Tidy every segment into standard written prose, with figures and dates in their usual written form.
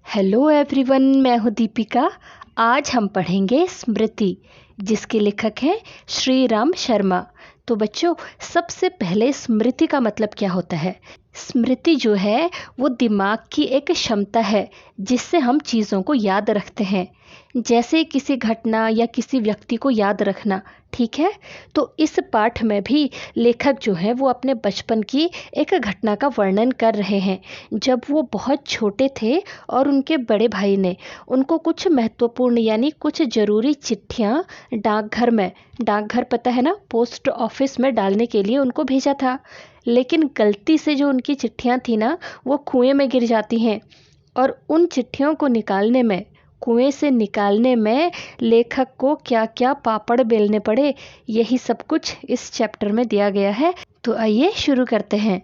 Hello everyone, मैं हूँ दीपिका। आज हम पढ़ेंगे स्मृति, जिसके लेखक हैं श्री राम शर्मा। तो बच्चों, सबसे पहले स्मृति का मतलब क्या होता है? स्मृति जो है वो दिमाग की एक क्षमता है जिससे हम चीज़ों को याद रखते हैं, जैसे किसी घटना या किसी व्यक्ति को याद रखना। ठीक है, तो इस पाठ में भी लेखक जो है वो अपने बचपन की एक घटना का वर्णन कर रहे हैं, जब वो बहुत छोटे थे और उनके बड़े भाई ने उनको कुछ महत्वपूर्ण यानी कुछ ज़रूरी चिट्ठियाँ डाकघर पता है ना, पोस्ट ऑफिस में डालने के लिए उनको भेजा था। लेकिन गलती से जो उनकी चिट्ठियाँ थी ना, वो कुएं में गिर जाती हैं। और उन चिट्ठियों को कुएं से निकालने में लेखक को क्या क्या पापड़ बेलने पड़े, यही सब कुछ इस चैप्टर में दिया गया है। तो आइए शुरू करते हैं।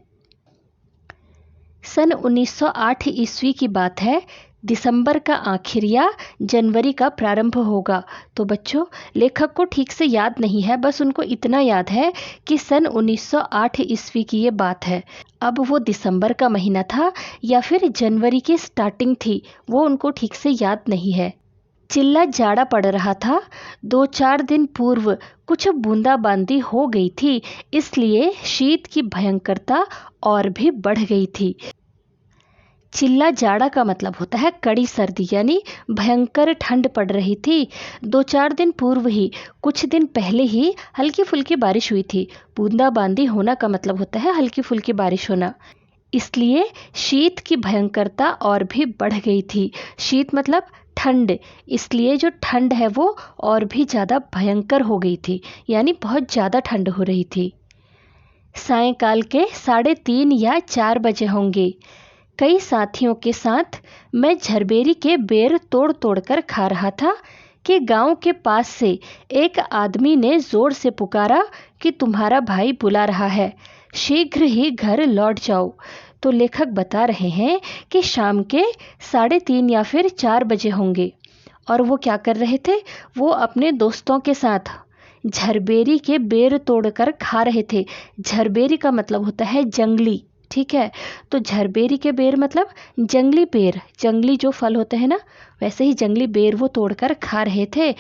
सन 1908 ईस्वी की बात है। दिसंबर का आखिर या जनवरी का प्रारंभ होगा। तो बच्चों, लेखक को ठीक से याद नहीं है, बस उनको इतना याद है कि सन 1908 ईस्वी की ये बात है। अब वो दिसंबर का महीना था या फिर जनवरी की स्टार्टिंग थी, वो उनको ठीक से याद नहीं है। चिल्ला जाड़ा पड़ रहा था। 2-4 दिन पूर्व कुछ बूंदाबांदी हो गई थी, इसलिए शीत की भयंकरता और भी बढ़ गई थी। चिल्ला जाड़ा का मतलब होता है कड़ी सर्दी, यानी भयंकर ठंड पड़ रही थी। 2-4 दिन पूर्व ही, कुछ दिन पहले ही हल्की फुल्की बारिश हुई थी। बूंदाबांदी होना का मतलब होता है हल्की फुल्की बारिश होना, इसलिए शीत की भयंकरता और भी बढ़ गई थी। शीत मतलब ठंड, इसलिए जो ठंड है वो और भी ज़्यादा भयंकर हो गई थी, यानी बहुत ज़्यादा ठंड हो रही थी। सायंकाल के 3:30 या 4 बजे होंगे। कई साथियों के साथ मैं झरबेरी के बेर तोड़ तोड़ कर खा रहा था कि गांव के पास से एक आदमी ने जोर से पुकारा कि तुम्हारा भाई बुला रहा है, शीघ्र ही घर लौट जाओ। तो लेखक बता रहे हैं कि शाम के 3:30 या फिर 4 बजे होंगे, और वो क्या कर रहे थे? वो अपने दोस्तों के साथ झरबेरी के बेर तोड़कर खा रहे थे। झरबेरी का मतलब होता है जंगली। ठीक है, तो झरबेरी के बेर मतलब जंगली बेर, जंगली जो फल होते हैं ना, वैसे ही जंगली बेर वो तोड़कर खा रहे थे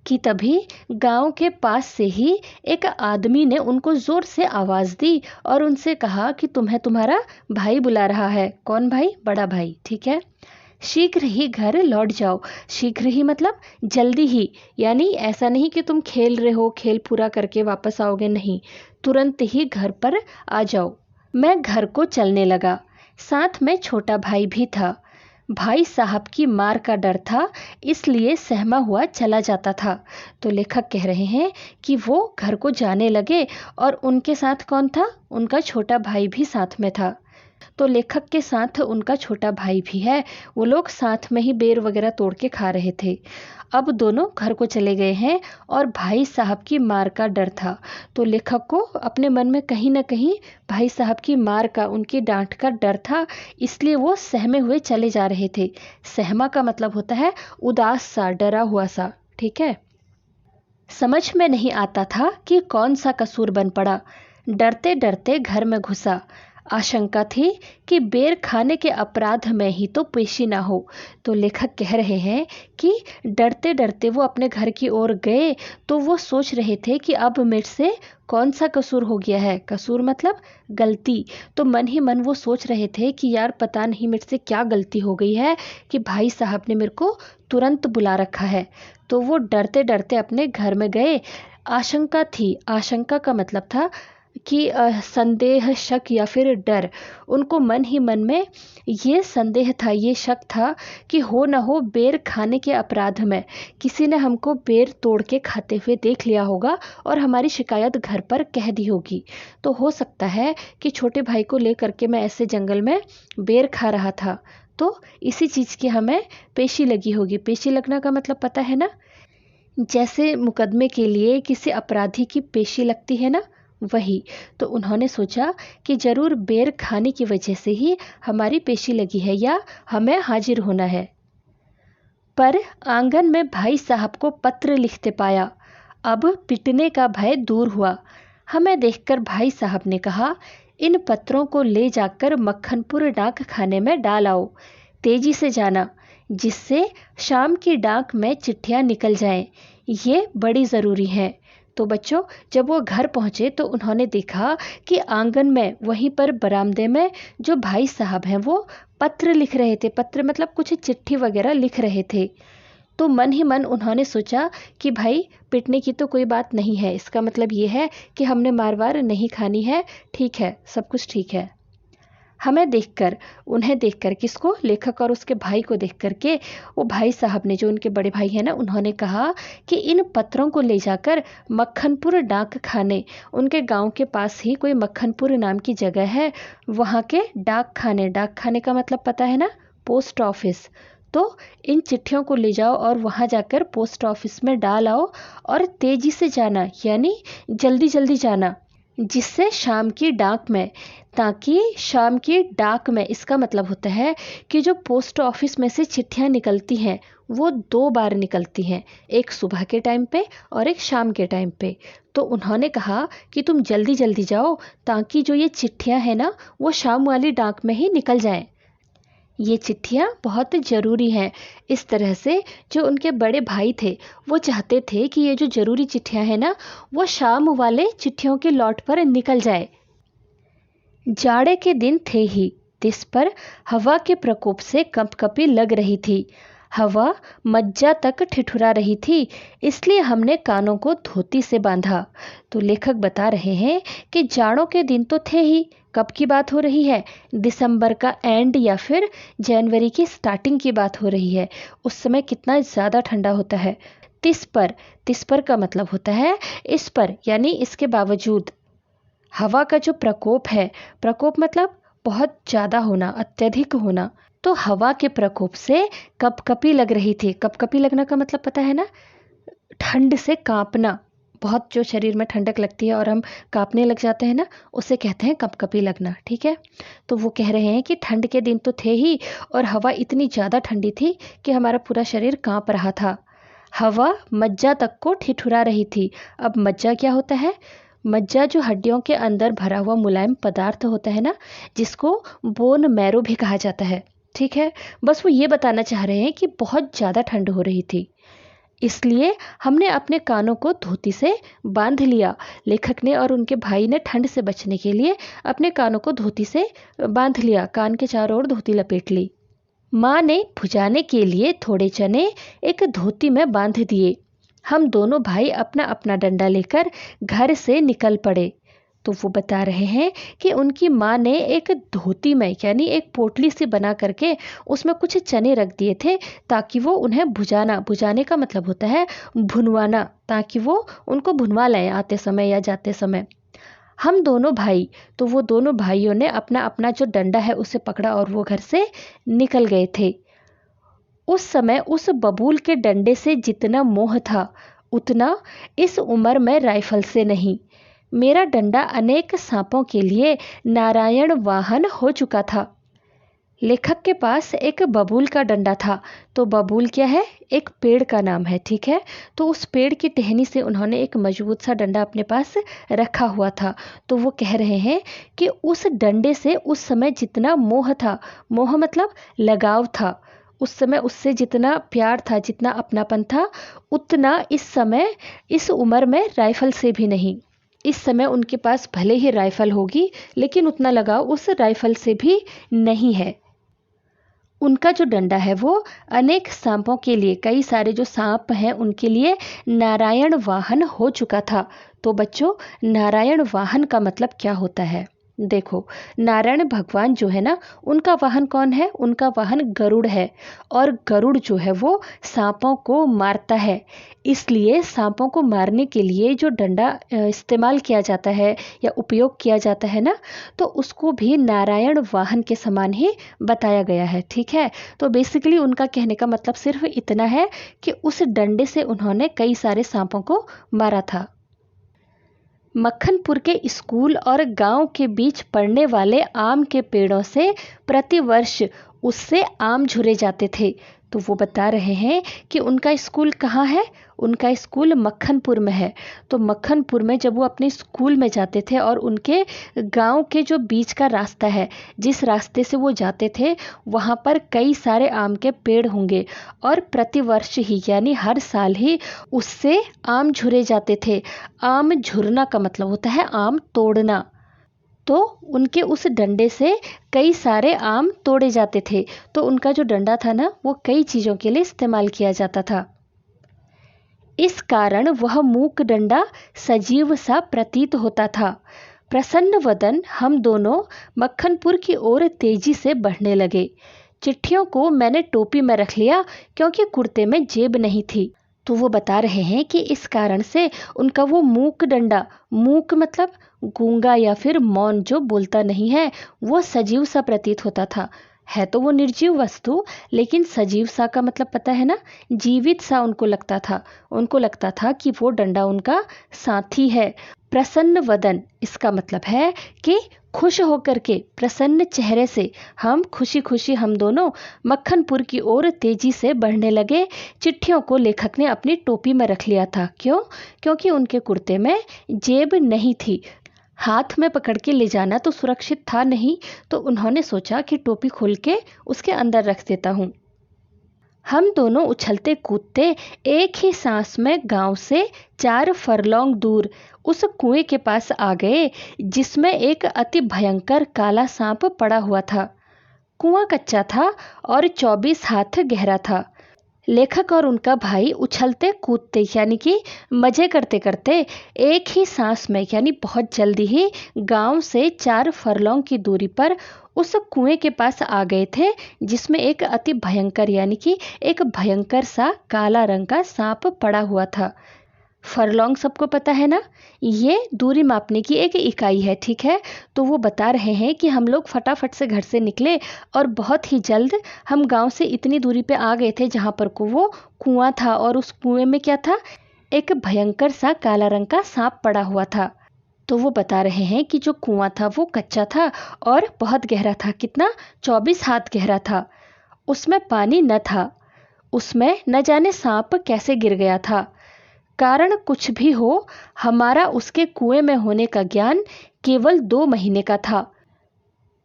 कि तभी गांव के पास से ही एक आदमी ने उनको जोर से आवाज़ दी और उनसे कहा कि तुम्हें तुम्हारा भाई बुला रहा है। कौन भाई? बड़ा भाई। ठीक है, शीघ्र ही घर लौट जाओ। शीघ्र ही मतलब जल्दी ही, यानी ऐसा नहीं कि तुम खेल रहे हो, खेल पूरा करके वापस आओगे, नहीं, तुरंत ही घर पर आ जाओ। मैं घर को चलने लगा। साथ में छोटा भाई भी था। भाई साहब की मार का डर था, इसलिए सहमा हुआ चला जाता था। तो लेखक कह रहे हैं कि वो घर को जाने लगे और उनके साथ कौन था? उनका छोटा भाई भी साथ में था। तो लेखक के साथ उनका छोटा भाई भी है। वो लोग साथ में ही बेर वगैरह तोड़ के खा रहे थे। अब दोनों घर को चले गए हैं और भाई साहब की मार का डर था। तो लेखक को अपने मन में कहीं ना कहीं भाई साहब की मार का, उनकी डांट का डर था, इसलिए वो सहमे हुए चले जा रहे थे। सहमा का मतलब होता है उदास सा, डरा हुआ सा। ठीक है, समझ में नहीं आता था कि कौन सा कसूर बन पड़ा। डरते डरते घर में घुसा। आशंका थी कि बेर खाने के अपराध में ही तो पेशी ना हो। तो लेखक कह रहे हैं कि डरते डरते वो अपने घर की ओर गए, तो वो सोच रहे थे कि अब मेरे से कौन सा कसूर हो गया है। कसूर मतलब गलती। तो मन ही मन वो सोच रहे थे कि यार पता नहीं मेरे से क्या गलती हो गई है कि भाई साहब ने मेरे को तुरंत बुला रखा है। तो वो डरते डरते अपने घर में गए। आशंका थी, आशंका का मतलब था कि संदेह, शक या फिर डर। उनको मन ही मन में ये संदेह था, ये शक था कि हो न हो बेर खाने के अपराध में किसी ने हमको बेर तोड़ के खाते हुए देख लिया होगा और हमारी शिकायत घर पर कह दी होगी। तो हो सकता है कि छोटे भाई को ले करके मैं ऐसे जंगल में बेर खा रहा था, तो इसी चीज़ की हमें पेशी लगी होगी। पेशी लगना का मतलब पता है ना, जैसे मुकदमे के लिए किसी अपराधी की पेशी लगती है ना, वही। तो उन्होंने सोचा कि जरूर बेर खाने की वजह से ही हमारी पेशी लगी है या हमें हाजिर होना है। पर आंगन में भाई साहब को पत्र लिखते पाया। अब पिटने का भय दूर हुआ। हमें देखकर भाई साहब ने कहा, इन पत्रों को ले जाकर मक्खनपुर डाक खाने में डाल आओ। तेजी से जाना। जिससे शाम की डाक में चिट्ठियाँ निकल जाएं। ये बड़ी ज़रूरी है। तो बच्चों, जब वो घर पहुँचे तो उन्होंने देखा कि आंगन में, वहीं पर बरामदे में, जो भाई साहब हैं वो पत्र लिख रहे थे। पत्र मतलब कुछ चिट्ठी वगैरह लिख रहे थे। तो मन ही मन उन्होंने सोचा कि भाई, पिटने की तो कोई बात नहीं है, इसका मतलब ये है कि हमने मार वार नहीं खानी है, ठीक है, सब कुछ ठीक है। उन्हें देखकर, किसको? लेखक और उसके भाई को देख कर के वो भाई साहब ने, जो उनके बड़े भाई हैं ना, उन्होंने कहा कि इन पत्रों को ले जाकर मक्खनपुर डाक खाने, उनके गांव के पास ही कोई मक्खनपुर नाम की जगह है, वहाँ के डाक खाने का मतलब पता है ना, पोस्ट ऑफिस। तो इन चिट्ठियों को ले जाओ और वहाँ जाकर पोस्ट ऑफिस में डाल आओ, और तेज़ी से जाना, यानी जल्दी जल्दी जाना, जिससे शाम की डाक में, ताकि शाम की डाक में, इसका मतलब होता है कि जो पोस्ट ऑफिस में से चिट्ठियाँ निकलती हैं वो 2 बार निकलती हैं, एक सुबह के टाइम पे और एक शाम के टाइम पे। तो उन्होंने कहा कि तुम जल्दी जल्दी जाओ, ताकि जो ये चिट्ठियाँ हैं ना, वो शाम वाली डाक में ही निकल जाएं। ये चिट्ठियाँ बहुत ज़रूरी हैं। इस तरह से जो उनके बड़े भाई थे वो चाहते थे कि ये जो ज़रूरी चिट्ठियाँ हैं ना, वो शाम वाले चिट्ठियों के लौट पर निकल जाए। जाड़े के दिन थे ही, तिस पर हवा के प्रकोप से कंपकपी लग रही थी। हवा मज्जा तक ठिठुरा रही थी, इसलिए हमने कानों को धोती से बांधा। तो लेखक बता रहे हैं कि जाड़ों के दिन तो थे ही। कब की बात हो रही है? दिसंबर का एंड या फिर जनवरी की स्टार्टिंग की बात हो रही है। उस समय कितना ज़्यादा ठंडा होता है। तिस पर का मतलब होता है इस पर, यानी इसके बावजूद। हवा का जो प्रकोप है, प्रकोप मतलब बहुत ज़्यादा होना, अत्यधिक होना। तो हवा के प्रकोप से कपकपी लग रही थी। कपकपी लगना का मतलब पता है ना, ठंड से कांपना। बहुत जो शरीर में ठंडक लगती है और हम कांपने लग जाते हैं ना, उसे कहते हैं कपकपी लगना, ठीक है। तो वो कह रहे हैं कि ठंड के दिन तो थे ही, और हवा इतनी ज़्यादा ठंडी थी कि हमारा पूरा शरीर कांप रहा था। हवा मज्जा तक को ठिठुरा रही थी। अब मज्जा क्या होता है? मज्जा जो हड्डियों के अंदर भरा हुआ मुलायम पदार्थ होता है ना, जिसको बोन मैरो भी कहा जाता है, ठीक है। बस वो ये बताना चाह रहे हैं कि बहुत ज़्यादा ठंड हो रही थी, इसलिए हमने अपने कानों को धोती से बांध लिया। लेखक ने और उनके भाई ने ठंड से बचने के लिए अपने कानों को धोती से बांध लिया, कान के चारों ओर धोती लपेट ली। माँ ने भुजाने के लिए थोड़े चने एक धोती में बांध दिए। हम दोनों भाई अपना अपना डंडा लेकर घर से निकल पड़े। तो वो बता रहे हैं कि उनकी माँ ने एक धोती में, यानी एक पोटली सी बना करके उसमें कुछ चने रख दिए थे, ताकि वो उन्हें भुजाने का मतलब होता है भुनवाना, ताकि वो उनको भुनवा लाएं आते समय या जाते समय। हम दोनों भाई, तो वो दोनों भाइयों ने अपना अपना जो डंडा है उसे पकड़ा और वो घर से निकल गए थे। उस समय उस बबूल के डंडे से जितना मोह था, उतना इस उम्र में राइफल से नहीं। मेरा डंडा अनेक सांपों के लिए नारायण वाहन हो चुका था। लेखक के पास एक बबूल का डंडा था। तो बबूल क्या है? एक पेड़ का नाम है, ठीक है। तो उस पेड़ की टहनी से उन्होंने एक मजबूत सा डंडा अपने पास रखा हुआ था। तो वो कह रहे हैं कि उस डंडे से उस समय जितना मोह था, मोह मतलब लगाव था, उस समय उससे जितना प्यार था, जितना अपनापन था, उतना इस समय, इस उम्र में राइफल से भी नहीं। इस समय उनके पास भले ही राइफल होगी, लेकिन उतना लगाव उस राइफल से भी नहीं है। उनका जो डंडा है वो अनेक सांपों के लिए, कई सारे जो सांप हैं उनके लिए नारायण वाहन हो चुका था। तो बच्चों, नारायण वाहन का मतलब क्या होता है? देखो, नारायण भगवान जो है ना, उनका वाहन कौन है? उनका वाहन गरुड़ है, और गरुड़ जो है वो सांपों को मारता है। इसलिए सांपों को मारने के लिए जो डंडा इस्तेमाल किया जाता है या उपयोग किया जाता है ना, तो उसको भी नारायण वाहन के समान ही बताया गया है, ठीक है। तो बेसिकली उनका कहने का मतलब सिर्फ इतना है कि उस डंडे से उन्होंने कई सारे सांपों को मारा था। मक्खनपुर के स्कूल और गांव के बीच पड़ने वाले आम के पेड़ों से प्रतिवर्ष उससे आम झुरे जाते थे। तो वो बता रहे हैं कि उनका स्कूल कहाँ है? उनका स्कूल मक्खनपुर में है। तो मक्खनपुर में जब वो अपने स्कूल में जाते थे और उनके गांव के जो बीच का रास्ता है, जिस रास्ते से वो जाते थे, वहाँ पर कई सारे आम के पेड़ होंगे और प्रतिवर्ष ही यानी हर साल ही उससे आम झुरे जाते थे। आम झुरना का मतलब होता है आम तोड़ना। तो उनके उस डंडे से कई सारे आम तोड़े जाते थे। तो उनका जो डंडा था ना, वो कई चीज़ों के लिए इस्तेमाल किया जाता था। इस कारण वह मूक डंडा सजीव सा प्रतीत होता था। प्रसन्न वदन हम दोनों मक्खनपुर की ओर तेजी से बढ़ने लगे। चिट्ठियों को मैंने टोपी में रख लिया क्योंकि कुर्ते में जेब नहीं थी। तो वो बता रहे हैं कि इस कारण से उनका वो मूक डंडा, मूक मतलब गूंगा या फिर मौन, जो बोलता नहीं है, वो सजीव सा प्रतीत होता था। है तो वो निर्जीव वस्तु, लेकिन सजीव सा का मतलब पता है ना, जीवित सा उनको लगता था। उनको लगता था कि वो डंडा उनका साथी है। प्रसन्न वदन इसका मतलब है कि खुश होकर के, प्रसन्न चेहरे से हम खुशी खुशी हम दोनों मक्खनपुर की ओर तेजी से बढ़ने लगे। चिट्ठियों को लेखक ने अपनी टोपी में रख लिया था। क्यों? क्योंकि उनके कुर्ते में जेब नहीं थी। हाथ में पकड़ के ले जाना तो सुरक्षित था नहीं, तो उन्होंने सोचा कि टोपी खोल के उसके अंदर रख देता हूँ। हम दोनों उछलते कूदते एक ही सांस में गांव से 4 फरलॉन्ग दूर उस कुएं के पास आ गए जिसमें एक अति भयंकर काला सांप पड़ा हुआ था। कुआं कच्चा था और 24 हाथ गहरा था। लेखक और उनका भाई उछलते कूदते यानी कि मजे करते करते एक ही सांस में यानी बहुत जल्दी ही गांव से 4 फरलॉन्ग की दूरी पर उस कुएं के पास आ गए थे जिसमें एक अति भयंकर यानी कि एक भयंकर सा काला रंग का सांप पड़ा हुआ था। फरलॉन्ग सबको पता है ना, ये दूरी मापने की एक इकाई है, ठीक है। तो वो बता रहे हैं कि हम लोग फटाफट से घर से निकले और बहुत ही जल्द हम गांव से इतनी दूरी पे आ गए थे जहां पर को वो कुआं था, और उस कुएं में क्या था, एक भयंकर सा काला रंग का सांप पड़ा हुआ था। तो वो बता रहे हैं कि जो कुआं था वो कच्चा था और बहुत गहरा था। कितना? 24 हाथ गहरा था। उसमें पानी न था। उसमें न जाने सांप कैसे गिर गया था। कारण कुछ भी हो, हमारा उसके कुएं में होने का ज्ञान केवल 2 महीने का था।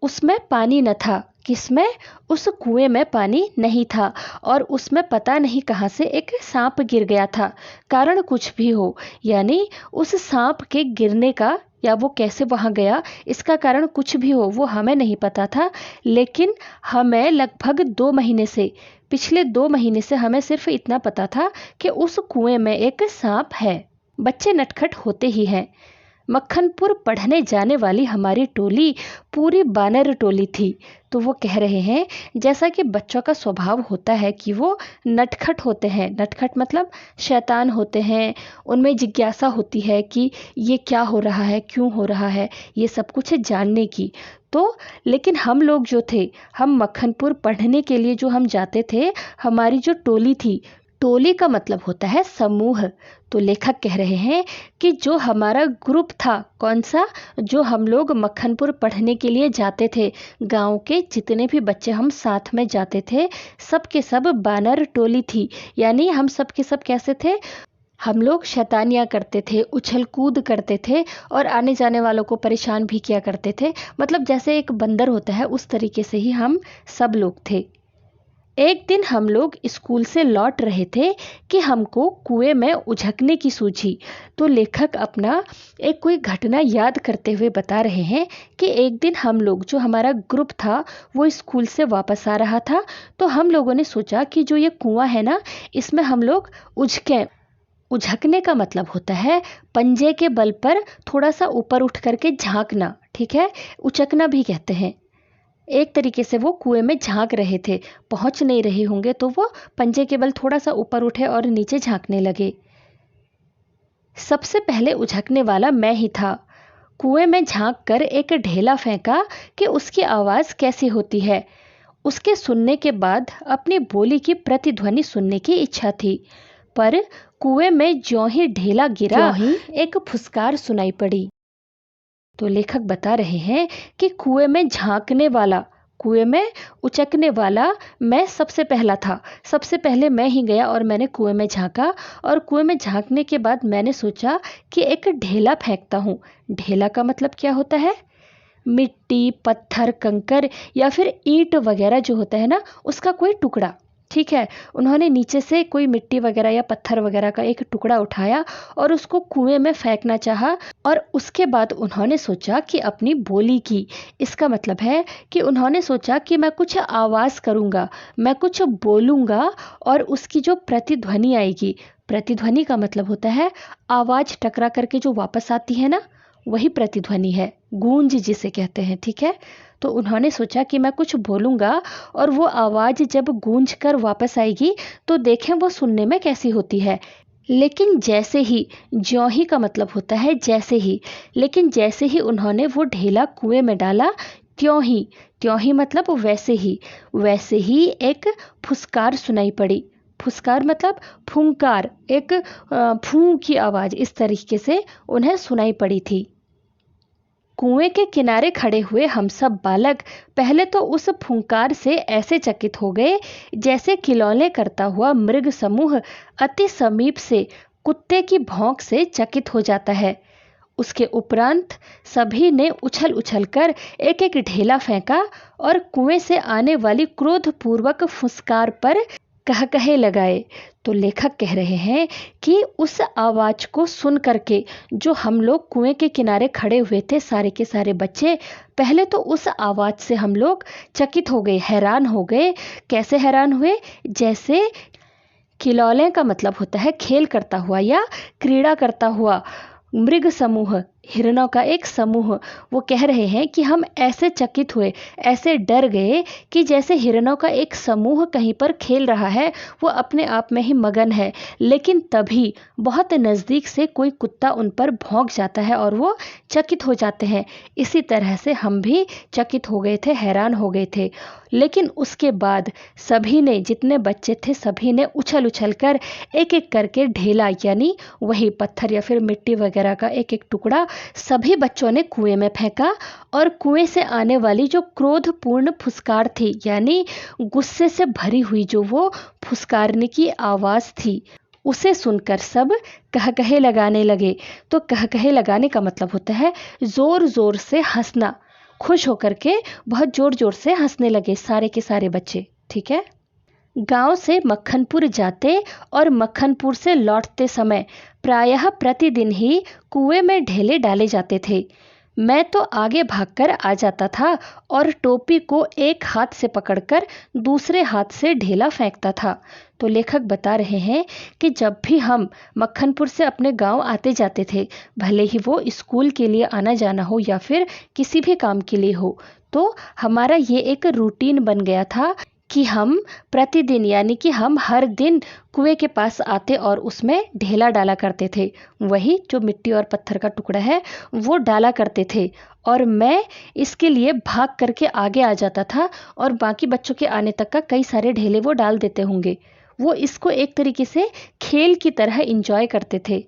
उसमें पानी न था। किसमें? उस कुएं में पानी नहीं था और उसमें पता नहीं कहां से एक सांप गिर गया था। कारण कुछ भी हो, यानी उस सांप के गिरने का या वो कैसे वहां गया, इसका कारण कुछ भी हो वो हमें नहीं पता था। लेकिन हमें लगभग 2 महीने से, पिछले 2 महीने से हमें सिर्फ इतना पता था कि उस कुएं में एक सांप है। बच्चे नटखट होते ही हैं। मक्खनपुर पढ़ने जाने वाली हमारी टोली पूरी बानर टोली थी। तो वो कह रहे हैं जैसा कि बच्चों का स्वभाव होता है कि वो नटखट होते हैं। नटखट मतलब शैतान होते हैं। उनमें जिज्ञासा होती है कि ये क्या हो रहा है, क्यों हो रहा है, ये सब कुछ जानने की। तो लेकिन हम लोग जो थे, हम मक्खनपुर पढ़ने के लिए जो हम जाते थे, हमारी जो टोली थी, टोली का मतलब होता है समूह। तो लेखक कह रहे हैं कि जो हमारा ग्रुप था, कौन सा, जो हम लोग मक्खनपुर पढ़ने के लिए जाते थे, गांव के जितने भी बच्चे हम साथ में जाते थे, सब के सब बानर टोली थी। यानी हम सब के सब कैसे थे, हम लोग शैतानियाँ करते थे, उछल कूद करते थे और आने जाने वालों को परेशान भी किया करते थे। मतलब जैसे एक बंदर होता है, उस तरीके से ही हम सब लोग थे। एक दिन हम लोग स्कूल से लौट रहे थे कि हमको कुएं में उझकने की सूझी। तो लेखक अपना एक कोई घटना याद करते हुए बता रहे हैं कि एक दिन हम लोग, जो हमारा ग्रुप था, वो स्कूल से वापस आ रहा था। तो हम लोगों ने सोचा कि जो ये कुआं है ना, इसमें हम लोग उझकें। उझकने का मतलब होता है पंजे के बल पर थोड़ा सा ऊपर उठ करके झांकना, ठीक है। उचकना भी कहते हैं। एक तरीके से वो कुएं में झांक रहे थे, पहुंच नहीं रहे होंगे, तो वो पंजे के बल थोड़ा सा ऊपर उठे और नीचे झांकने लगे। सबसे पहले उझकने वाला मैं ही था। कुएं में झांक कर एक ढेला फेंका कि उसकी आवाज कैसी होती है। उसके सुनने के बाद अपनी बोली की प्रतिध्वनि सुनने की इच्छा थी, पर कुएं में ज्यों ही ढेला गिरा, त्यों ही एक फुसकार सुनाई पड़ी। तो लेखक बता रहे हैं कि कुएं में झांकने वाला कुएं में उचकने वाला मैं सबसे पहला था। सबसे पहले मैं ही गया और मैंने कुएं में झांका, और कुएं में झांकने के बाद मैंने सोचा कि एक ढेला फेंकता हूँ। ढेला का मतलब क्या होता है? मिट्टी, पत्थर, कंकर या फिर ईंट वगैरह जो होता है ना, उसका कोई टुकड़ा। ठीक है, उन्होंने नीचे से कोई मिट्टी वगैरह या पत्थर वगैरह का एक टुकड़ा उठाया और उसको कुएं में फेंकना चाहा, और उसके बाद उन्होंने सोचा कि अपनी बोली की। इसका मतलब है कि उन्होंने सोचा कि मैं कुछ आवाज़ करूँगा, मैं कुछ बोलूँगा और उसकी जो प्रतिध्वनि आएगी, प्रतिध्वनि का मतलब होता है आवाज़ टकरा करके जो वापस आती है ना, वही प्रतिध्वनि है, गूंज जिसे कहते हैं। ठीक है, तो उन्होंने सोचा कि मैं कुछ बोलूँगा और वो आवाज़ जब गूंज कर वापस आएगी तो देखें वो सुनने में कैसी होती है। लेकिन जैसे ही, ज्यों ही का मतलब होता है जैसे ही, लेकिन जैसे ही उन्होंने वो ढेला कुएं में डाला, त्यों ही मतलब वैसे ही एक फुसकार सुनाई पड़ी। फुसकार मतलब फूंकार, एक फूं की आवाज़ इस तरीके से उन्हें सुनाई पड़ी थी। कुएं के किनारे खड़े हुए हम सब बालक पहले तो उस फुंकार से ऐसे चकित हो गए जैसे किलौले करता हुआ मृग समूह अति समीप से कुत्ते की भौंक से चकित हो जाता है। उसके उपरांत सभी ने उछल उछल कर एक एक ढेला फेंका और कुएं से आने वाली क्रोधपूर्वक फुसकार पर कहे लगाए। तो लेखक कह रहे हैं कि उस आवाज को सुन करके जो हम लोग कुएं के किनारे खड़े हुए थे, सारे के सारे बच्चे, पहले तो उस आवाज से हम लोग चकित हो गए, हैरान हो गए। कैसे हैरान हुए? जैसे किलौले का मतलब होता है खेल करता हुआ या क्रीड़ा करता हुआ मृग समूह, हिरणों का एक समूह। वो कह रहे हैं कि हम ऐसे चकित हुए, ऐसे डर गए कि जैसे हिरणों का एक समूह कहीं पर खेल रहा है, वो अपने आप में ही मगन है, लेकिन तभी बहुत नज़दीक से कोई कुत्ता उन पर भौंक जाता है और वो चकित हो जाते हैं। इसी तरह से हम भी चकित हो गए थे, हैरान हो गए थे। लेकिन उसके बाद सभी ने, जितने बच्चे थे सभी ने उछल उछल कर एक एक करके ढेला, यानी वही पत्थर या फिर मिट्टी वगैरह का एक एक टुकड़ा सभी बच्चों ने कुएं में फेंका, और कुएं से आने वाली जो क्रोधपूर्ण फुसकार थी, यानी गुस्से से भरी हुई जो वो फुसकारने की आवाज़ थी, उसे सुनकर सब कहे लगाने लगे। तो कहे लगाने का मतलब होता है ज़ोर ज़ोर से हंसना। खुश होकर के बहुत ज़ोर ज़ोर से हंसने लगे सारे के सारे बच्चे। ठीक है, गांव से मक्खनपुर जाते और मक्खनपुर से लौटते समय प्रायः प्रतिदिन ही कुएं में ढेले डाले जाते थे। मैं तो आगे भागकर आ जाता था और टोपी को एक हाथ से पकड़कर दूसरे हाथ से ढेला फेंकता था। तो लेखक बता रहे हैं कि जब भी हम मक्खनपुर से अपने गांव आते जाते थे, भले ही वो स्कूल के लिए आना जाना हो या फिर किसी भी काम के लिए हो, तो हमारा ये एक रूटीन बन गया था कि हम प्रतिदिन, यानी कि हम हर दिन कुएं के पास आते और उसमें ढेला डाला करते थे। वही जो मिट्टी और पत्थर का टुकड़ा है वो डाला करते थे, और मैं इसके लिए भाग करके आगे आ जाता था और बाकी बच्चों के आने तक का कई सारे ढेले वो डाल देते होंगे। वो इसको एक तरीके से खेल की तरह इंजॉय करते थे,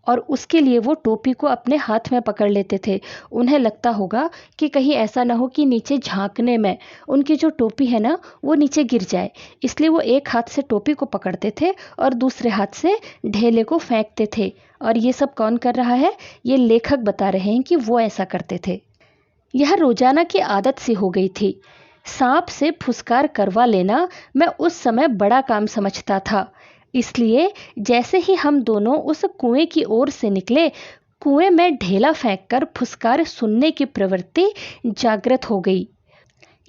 और उसके लिए वो टोपी को अपने हाथ में पकड़ लेते थे। उन्हें लगता होगा कि कहीं ऐसा ना हो कि नीचे झांकने में उनकी जो टोपी है ना वो नीचे गिर जाए, इसलिए वो एक हाथ से टोपी को पकड़ते थे और दूसरे हाथ से ढेले को फेंकते थे। और ये सब कौन कर रहा है? ये लेखक बता रहे हैं कि वो ऐसा करते थे। यह रोजाना की आदत सी हो गई थी। सांप से फुसकार करवा लेना मैं उस समय बड़ा काम समझता था, इसलिए जैसे ही हम दोनों उस कुएं की ओर से निकले, कुएं में ढेला फेंककर फुसकार सुनने की प्रवृत्ति जागृत हो गई।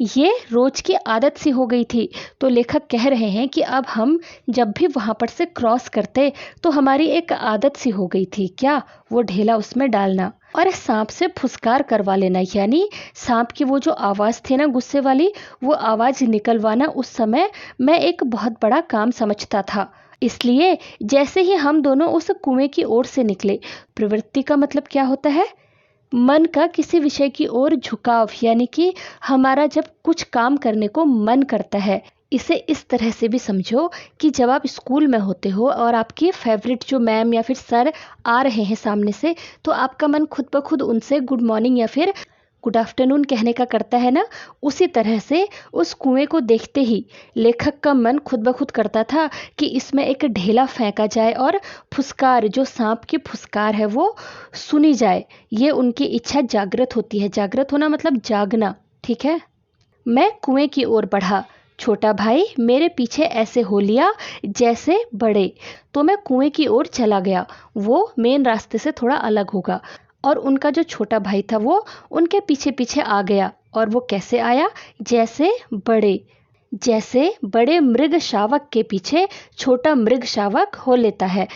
ये रोज की आदत सी हो गई थी। तो लेखक कह रहे हैं कि अब हम जब भी वहाँ पर से क्रॉस करते तो हमारी एक आदत सी हो गई थी, क्या? वो ढेला उसमें डालना और सांप से फुसकार करवा लेना, यानी सांप की वो जो आवाज़ थी ना गुस्से वाली, वो आवाज़ निकलवाना उस समय मैं एक बहुत बड़ा काम समझता था। इसलिए जैसे ही हम दोनों उस कुएं की ओर से निकले, प्रवृत्ति का मतलब क्या होता है? मन का किसी विषय की ओर झुकाव, यानी कि हमारा जब कुछ काम करने को मन करता है। इसे इस तरह से भी समझो कि जब आप स्कूल में होते हो और आपकी फेवरेट जो मैम या फिर सर आ रहे हैं सामने से, तो आपका मन खुद ब खुद उनसे गुड मॉर्निंग या फिर गुड आफ्टरनून कहने का करता है ना, उसी तरह से उस कुएं को देखते ही लेखक का मन खुद ब खुद करता था कि इसमें एक ढेला फेंका जाए और फुसकार, जो सांप की फुसकार है, वो सुनी जाए। ये उनकी इच्छा जागृत होती है। जागृत होना मतलब जागना, ठीक है। मैं कुएं की ओर बढ़ा। छोटा भाई मेरे पीछे ऐसे हो लिया जैसे बड़े। तो मैं कुएं की ओर चला गया। वो मेन रास्ते से थोड़ा अलग होगा और उनका जो छोटा भाई था वो उनके पीछे पीछे आ गया। और वो कैसे आया? जैसे बड़े। जैसे बड़े मृग शावक के पीछे छोटा मृग शावक हो लेता है।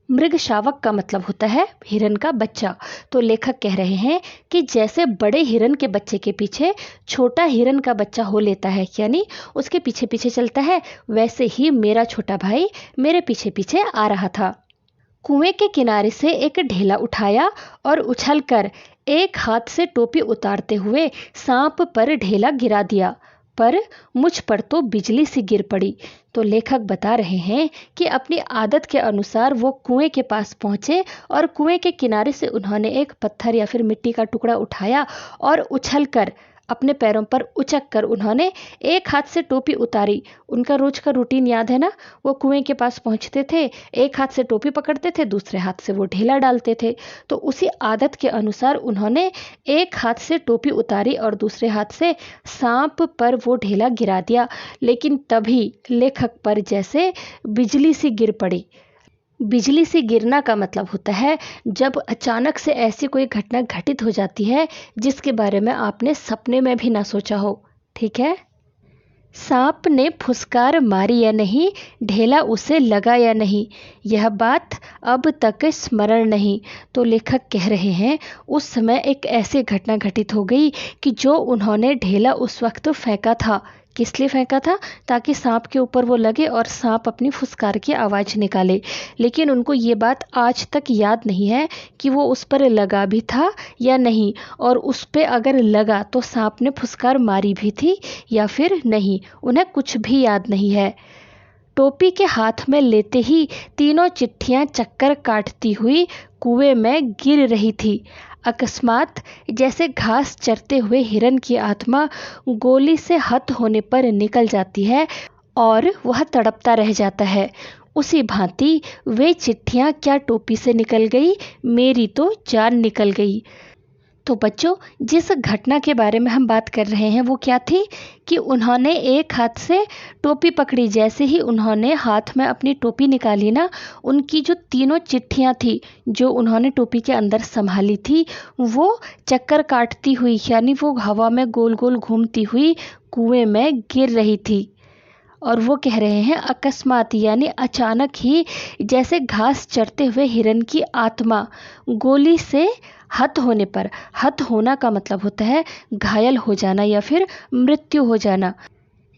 मृग शावक का मतलब होता है हिरन का बच्चा। तो लेखक कह रहे हैं कि जैसे बड़े हिरन के बच्चे के पीछे छोटा हिरन का बच्चा हो लेता है, यानी उसके पीछे पीछे चलता है, वैसे ही मेरा छोटा भाई मेरे पीछे पीछे आ रहा था। कुएं के किनारे से एक ढेला उठाया और उछलकर एक हाथ से टोपी उतारते हुए सांप पर ढेला गिरा दिया, पर मुझ पर तो बिजली सी गिर पड़ी। तो लेखक बता रहे हैं कि अपनी आदत के अनुसार वो कुएं के पास पहुंचे और कुएं के किनारे से उन्होंने एक पत्थर या फिर मिट्टी का टुकड़ा उठाया और उछलकर अपने पैरों पर उचक कर उन्होंने एक हाथ से टोपी उतारी। उनका रोज का रूटीन याद है ना, वो कुएं के पास पहुंचते थे, एक हाथ से टोपी पकड़ते थे, दूसरे हाथ से वो ढेला डालते थे। तो उसी आदत के अनुसार उन्होंने एक हाथ से टोपी उतारी और दूसरे हाथ से सांप पर वो ढेला गिरा दिया। लेकिन तभी लेखक पर जैसे बिजली सी गिर पड़ी। बिजली से गिरना का मतलब होता है जब अचानक से ऐसी कोई घटना घटित हो जाती है जिसके बारे में आपने सपने में भी ना सोचा हो, ठीक है। सांप ने फुसकार मारी या नहीं, ढेला उसे लगा या नहीं, यह बात अब तक स्मरण नहीं। तो लेखक कह रहे हैं उस समय एक ऐसी घटना घटित हो गई कि जो उन्होंने ढेला उस वक्त फेंका था, किस लिए फेंका था? ताकि सांप के ऊपर वो लगे और सांप अपनी फुसकार की आवाज़ निकाले। लेकिन उनको ये बात आज तक याद नहीं है कि वो उस पर लगा भी था या नहीं, और उस पर अगर लगा तो सांप ने फुसकार मारी भी थी या फिर नहीं, उन्हें कुछ भी याद नहीं है। टोपी के हाथ में लेते ही तीनों चिट्ठियां चक्कर काटती हुई कुएं में गिर रही थी। अकस्मात जैसे घास चरते हुए हिरन की आत्मा गोली से हत होने पर निकल जाती है और वह तड़पता रह जाता है, उसी भांति वे चिट्ठियां क्या टोपी से निकल गई, मेरी तो जान निकल गई। तो बच्चों, जिस घटना के बारे में हम बात कर रहे हैं वो क्या थी कि उन्होंने एक हाथ से टोपी पकड़ी। जैसे ही उन्होंने हाथ में अपनी टोपी निकाली ना, उनकी जो तीनों चिट्ठियां थी जो उन्होंने टोपी के अंदर संभाली थी, वो चक्कर काटती हुई, यानी वो हवा में गोल गोल घूमती हुई कुएं में गिर रही थी। और वो कह रहे हैं अकस्मात यानी अचानक ही, जैसे घास चरते हुए हिरन की आत्मा गोली से हत होने पर, हत होना का मतलब होता है घायल हो जाना या फिर मृत्यु हो जाना।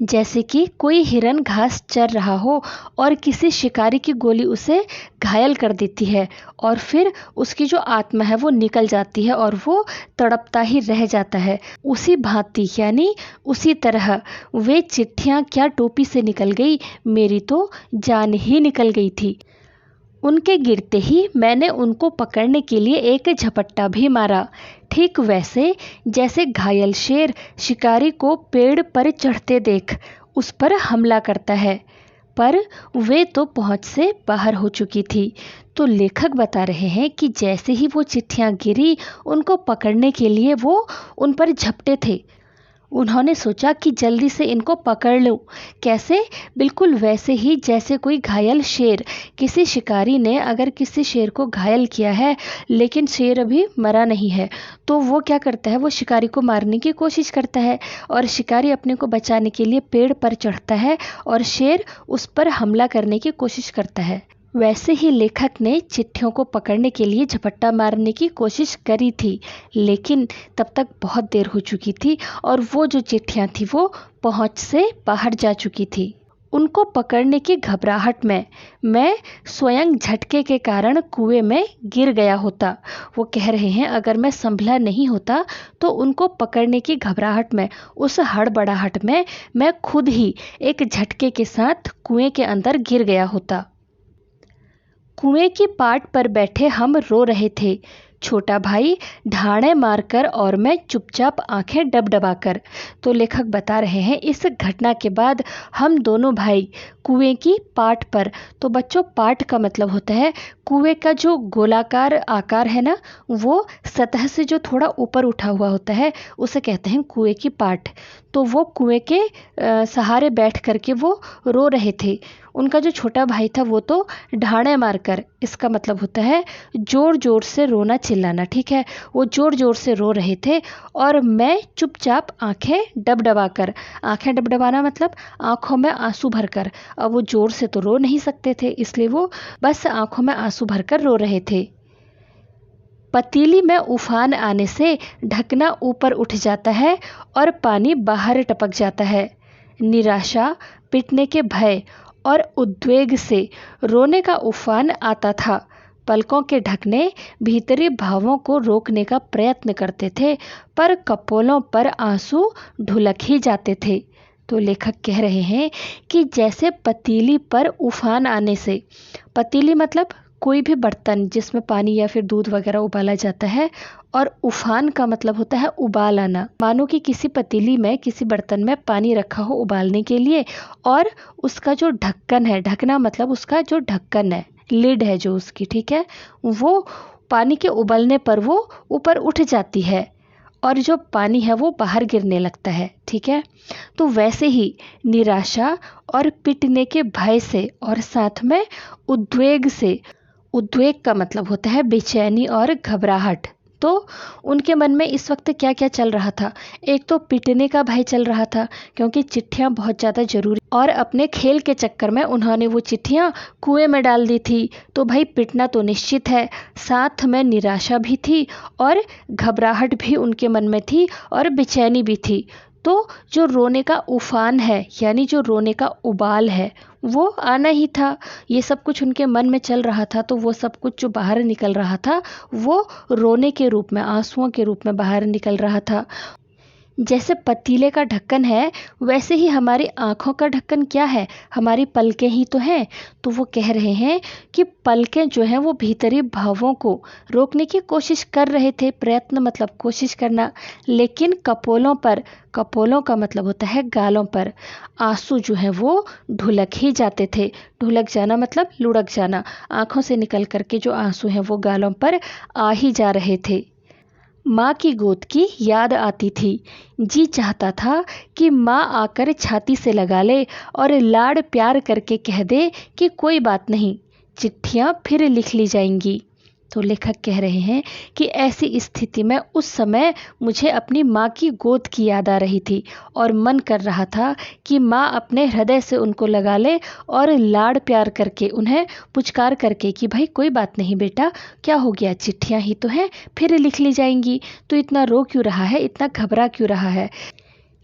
जैसे कि कोई हिरन घास चर रहा हो और किसी शिकारी की गोली उसे घायल कर देती है और फिर उसकी जो आत्मा है वो निकल जाती है और वो तड़पता ही रह जाता है, उसी भांति यानी उसी तरह वे चिट्ठियां क्या टोपी से निकल गई, मेरी तो जान ही निकल गई थी। उनके गिरते ही मैंने उनको पकड़ने के लिए एक झपट्टा भी मारा, ठीक वैसे जैसे घायल शेर शिकारी को पेड़ पर चढ़ते देख उस पर हमला करता है, पर वे तो पहुंच से बाहर हो चुकी थी। तो लेखक बता रहे हैं कि जैसे ही वो चिट्ठियां गिरी, उनको पकड़ने के लिए वो उन पर झपटे थे। उन्होंने सोचा कि जल्दी से इनको पकड़ लूं। कैसे? बिल्कुल वैसे ही जैसे कोई घायल शेर, किसी शिकारी ने अगर किसी शेर को घायल किया है लेकिन शेर अभी मरा नहीं है, तो वो क्या करता है, वो शिकारी को मारने की कोशिश करता है और शिकारी अपने को बचाने के लिए पेड़ पर चढ़ता है और शेर उस पर हमला करने की कोशिश करता है। वैसे ही लेखक ने चिट्ठियों को पकड़ने के लिए झपट्टा मारने की कोशिश करी थी, लेकिन तब तक बहुत देर हो चुकी थी और वो जो चिट्ठियां थी वो पहुंच से बाहर जा चुकी थी। उनको पकड़ने की घबराहट में मैं स्वयं झटके के कारण कुएं में गिर गया होता। वो कह रहे हैं अगर मैं संभला नहीं होता तो उनको पकड़ने की घबराहट में, उस हड़बड़ाहट में मैं खुद ही एक झटके के साथ कुएं के अंदर गिर गया होता। कुएं की पाट पर बैठे हम रो रहे थे। छोटा भाई ढाणे मारकर और मैं चुपचाप आंखें डबडबाकर। तो लेखक बता रहे हैं इस घटना के बाद हम दोनों भाई कुएं की पाट पर। तो बच्चों पाट का मतलब होता है कुएं का जो गोलाकार आकार है ना, वो सतह से जो थोड़ा ऊपर उठा हुआ होता है उसे कहते हैं कुएं की पाट। तो वो कुएं के सहारे बैठ करके वो रो रहे थे। उनका जो छोटा भाई था वो तो ढाणे मारकर, इसका मतलब होता है ज़ोर ज़ोर से रोना चिल्लाना, ठीक है। वो ज़ोर ज़ोर से रो रहे थे और मैं चुपचाप आंखें डबडबाकर। आंखें डबडबाना मतलब आंखों में आंसू भरकर। अब वो ज़ोर से तो रो नहीं सकते थे, इसलिए वो बस आंखों में आंसू भरकर रो रहे थे। पतीली में उफान आने से ढकना ऊपर उठ जाता है और पानी बाहर टपक जाता है। निराशा, पिटने के भय और उद्वेग से रोने का उफान आता था। पलकों के ढकने भीतरी भावों को रोकने का प्रयत्न करते थे, पर कपोलों पर आंसू ढुलक ही जाते थे। तो लेखक कह रहे हैं कि जैसे पतीली पर उफान आने से, पतीली मतलब कोई भी बर्तन जिसमें पानी या फिर दूध वगैरह उबाला जाता है, और उफान का मतलब होता है उबाल आना। मानो कि किसी पतीली में, किसी बर्तन में पानी रखा हो उबालने के लिए, और उसका जो ढक्कन है, ढकना मतलब उसका जो ढक्कन है, लिड है जो उसकी, ठीक है, वो पानी के उबलने पर वो ऊपर उठ जाती है और जो पानी है वो बाहर गिरने लगता है, ठीक है। तो वैसे ही निराशा और पिटने के भय से और साथ में उद्वेग से, उद्वेग का मतलब होता है बेचैनी और घबराहट। तो उनके मन में इस वक्त क्या क्या चल रहा था? एक तो पिटने का भय चल रहा था क्योंकि चिट्ठियां बहुत ज़्यादा ज़रूरी, और अपने खेल के चक्कर में उन्होंने वो चिट्ठियां कुएं में डाल दी थी, तो भाई पिटना तो निश्चित है। साथ में निराशा भी थी और घबराहट भी उनके मन में थी और बेचैनी भी थी। तो जो रोने का उफान है, यानी जो रोने का उबाल है, वो आना ही था। ये सब कुछ उनके मन में चल रहा था, तो वो सब कुछ जो बाहर निकल रहा था वो रोने के रूप में, आंसुओं के रूप में बाहर निकल रहा था। जैसे पतीले का ढक्कन है, वैसे ही हमारी आँखों का ढक्कन क्या है? हमारी पलकें ही तो हैं। तो वो कह रहे हैं कि पलकें जो हैं वो भीतरी भावों को रोकने की कोशिश कर रहे थे, प्रयत्न मतलब कोशिश करना, लेकिन कपोलों पर, कपोलों का मतलब होता है गालों पर, आंसू जो हैं वो ढुलक ही जाते थे। ढुलक जाना मतलब लुढ़क जाना, आँखों से निकल करके जो आंसू हैं वो गालों पर आ ही जा रहे थे। माँ की गोद की याद आती थी। जी चाहता था कि माँ आकर छाती से लगा ले और लाड़ प्यार करके कह दे कि कोई बात नहीं, चिट्ठियाँ फिर लिख ली जाएंगी। तो लेखक कह रहे हैं कि ऐसी स्थिति में उस समय मुझे अपनी माँ की गोद की याद आ रही थी और मन कर रहा था कि माँ अपने हृदय से उनको लगा ले और लाड़ प्यार करके, उन्हें पुचकार करके कि भाई कोई बात नहीं बेटा, क्या हो गया, चिट्ठियाँ ही तो हैं, फिर लिख ली जाएंगी, तो इतना रो क्यों रहा है, इतना घबरा क्यों रहा है।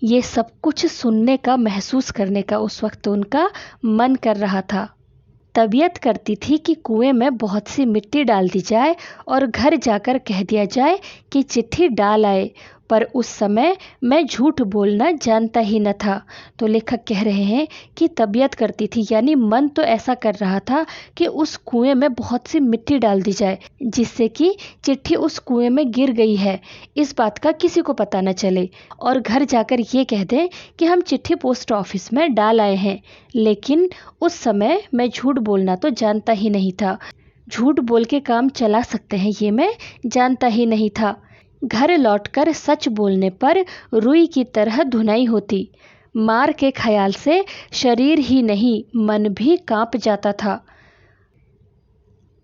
ये सब कुछ सुनने का, महसूस करने का उस वक्त उनका मन कर रहा था। तबीयत करती थी कि कुएं में बहुत सी मिट्टी डाल दी जाए और घर जाकर कह दिया जाए कि चिट्ठी डाल आए, पर उस समय मैं झूठ बोलना जानता ही न था। तो लेखक कह रहे हैं कि तबीयत करती थी, यानी मन तो ऐसा कर रहा था कि उस कुएं में बहुत सी मिट्टी डाल दी जाए, जिससे कि चिट्ठी उस कुएं में गिर गई है इस बात का किसी को पता न चले, और घर जाकर ये कह दें कि हम चिट्ठी पोस्ट ऑफिस में डाल आए हैं। लेकिन उस समय मैं झूठ बोलना तो जानता ही नहीं था, झूठ बोल के काम चला सकते हैं ये मैं जानता ही नहीं था। घर लौटकर सच बोलने पर रुई की तरह धुनाई होती। मार के ख्याल से शरीर ही नहीं मन भी कांप जाता था।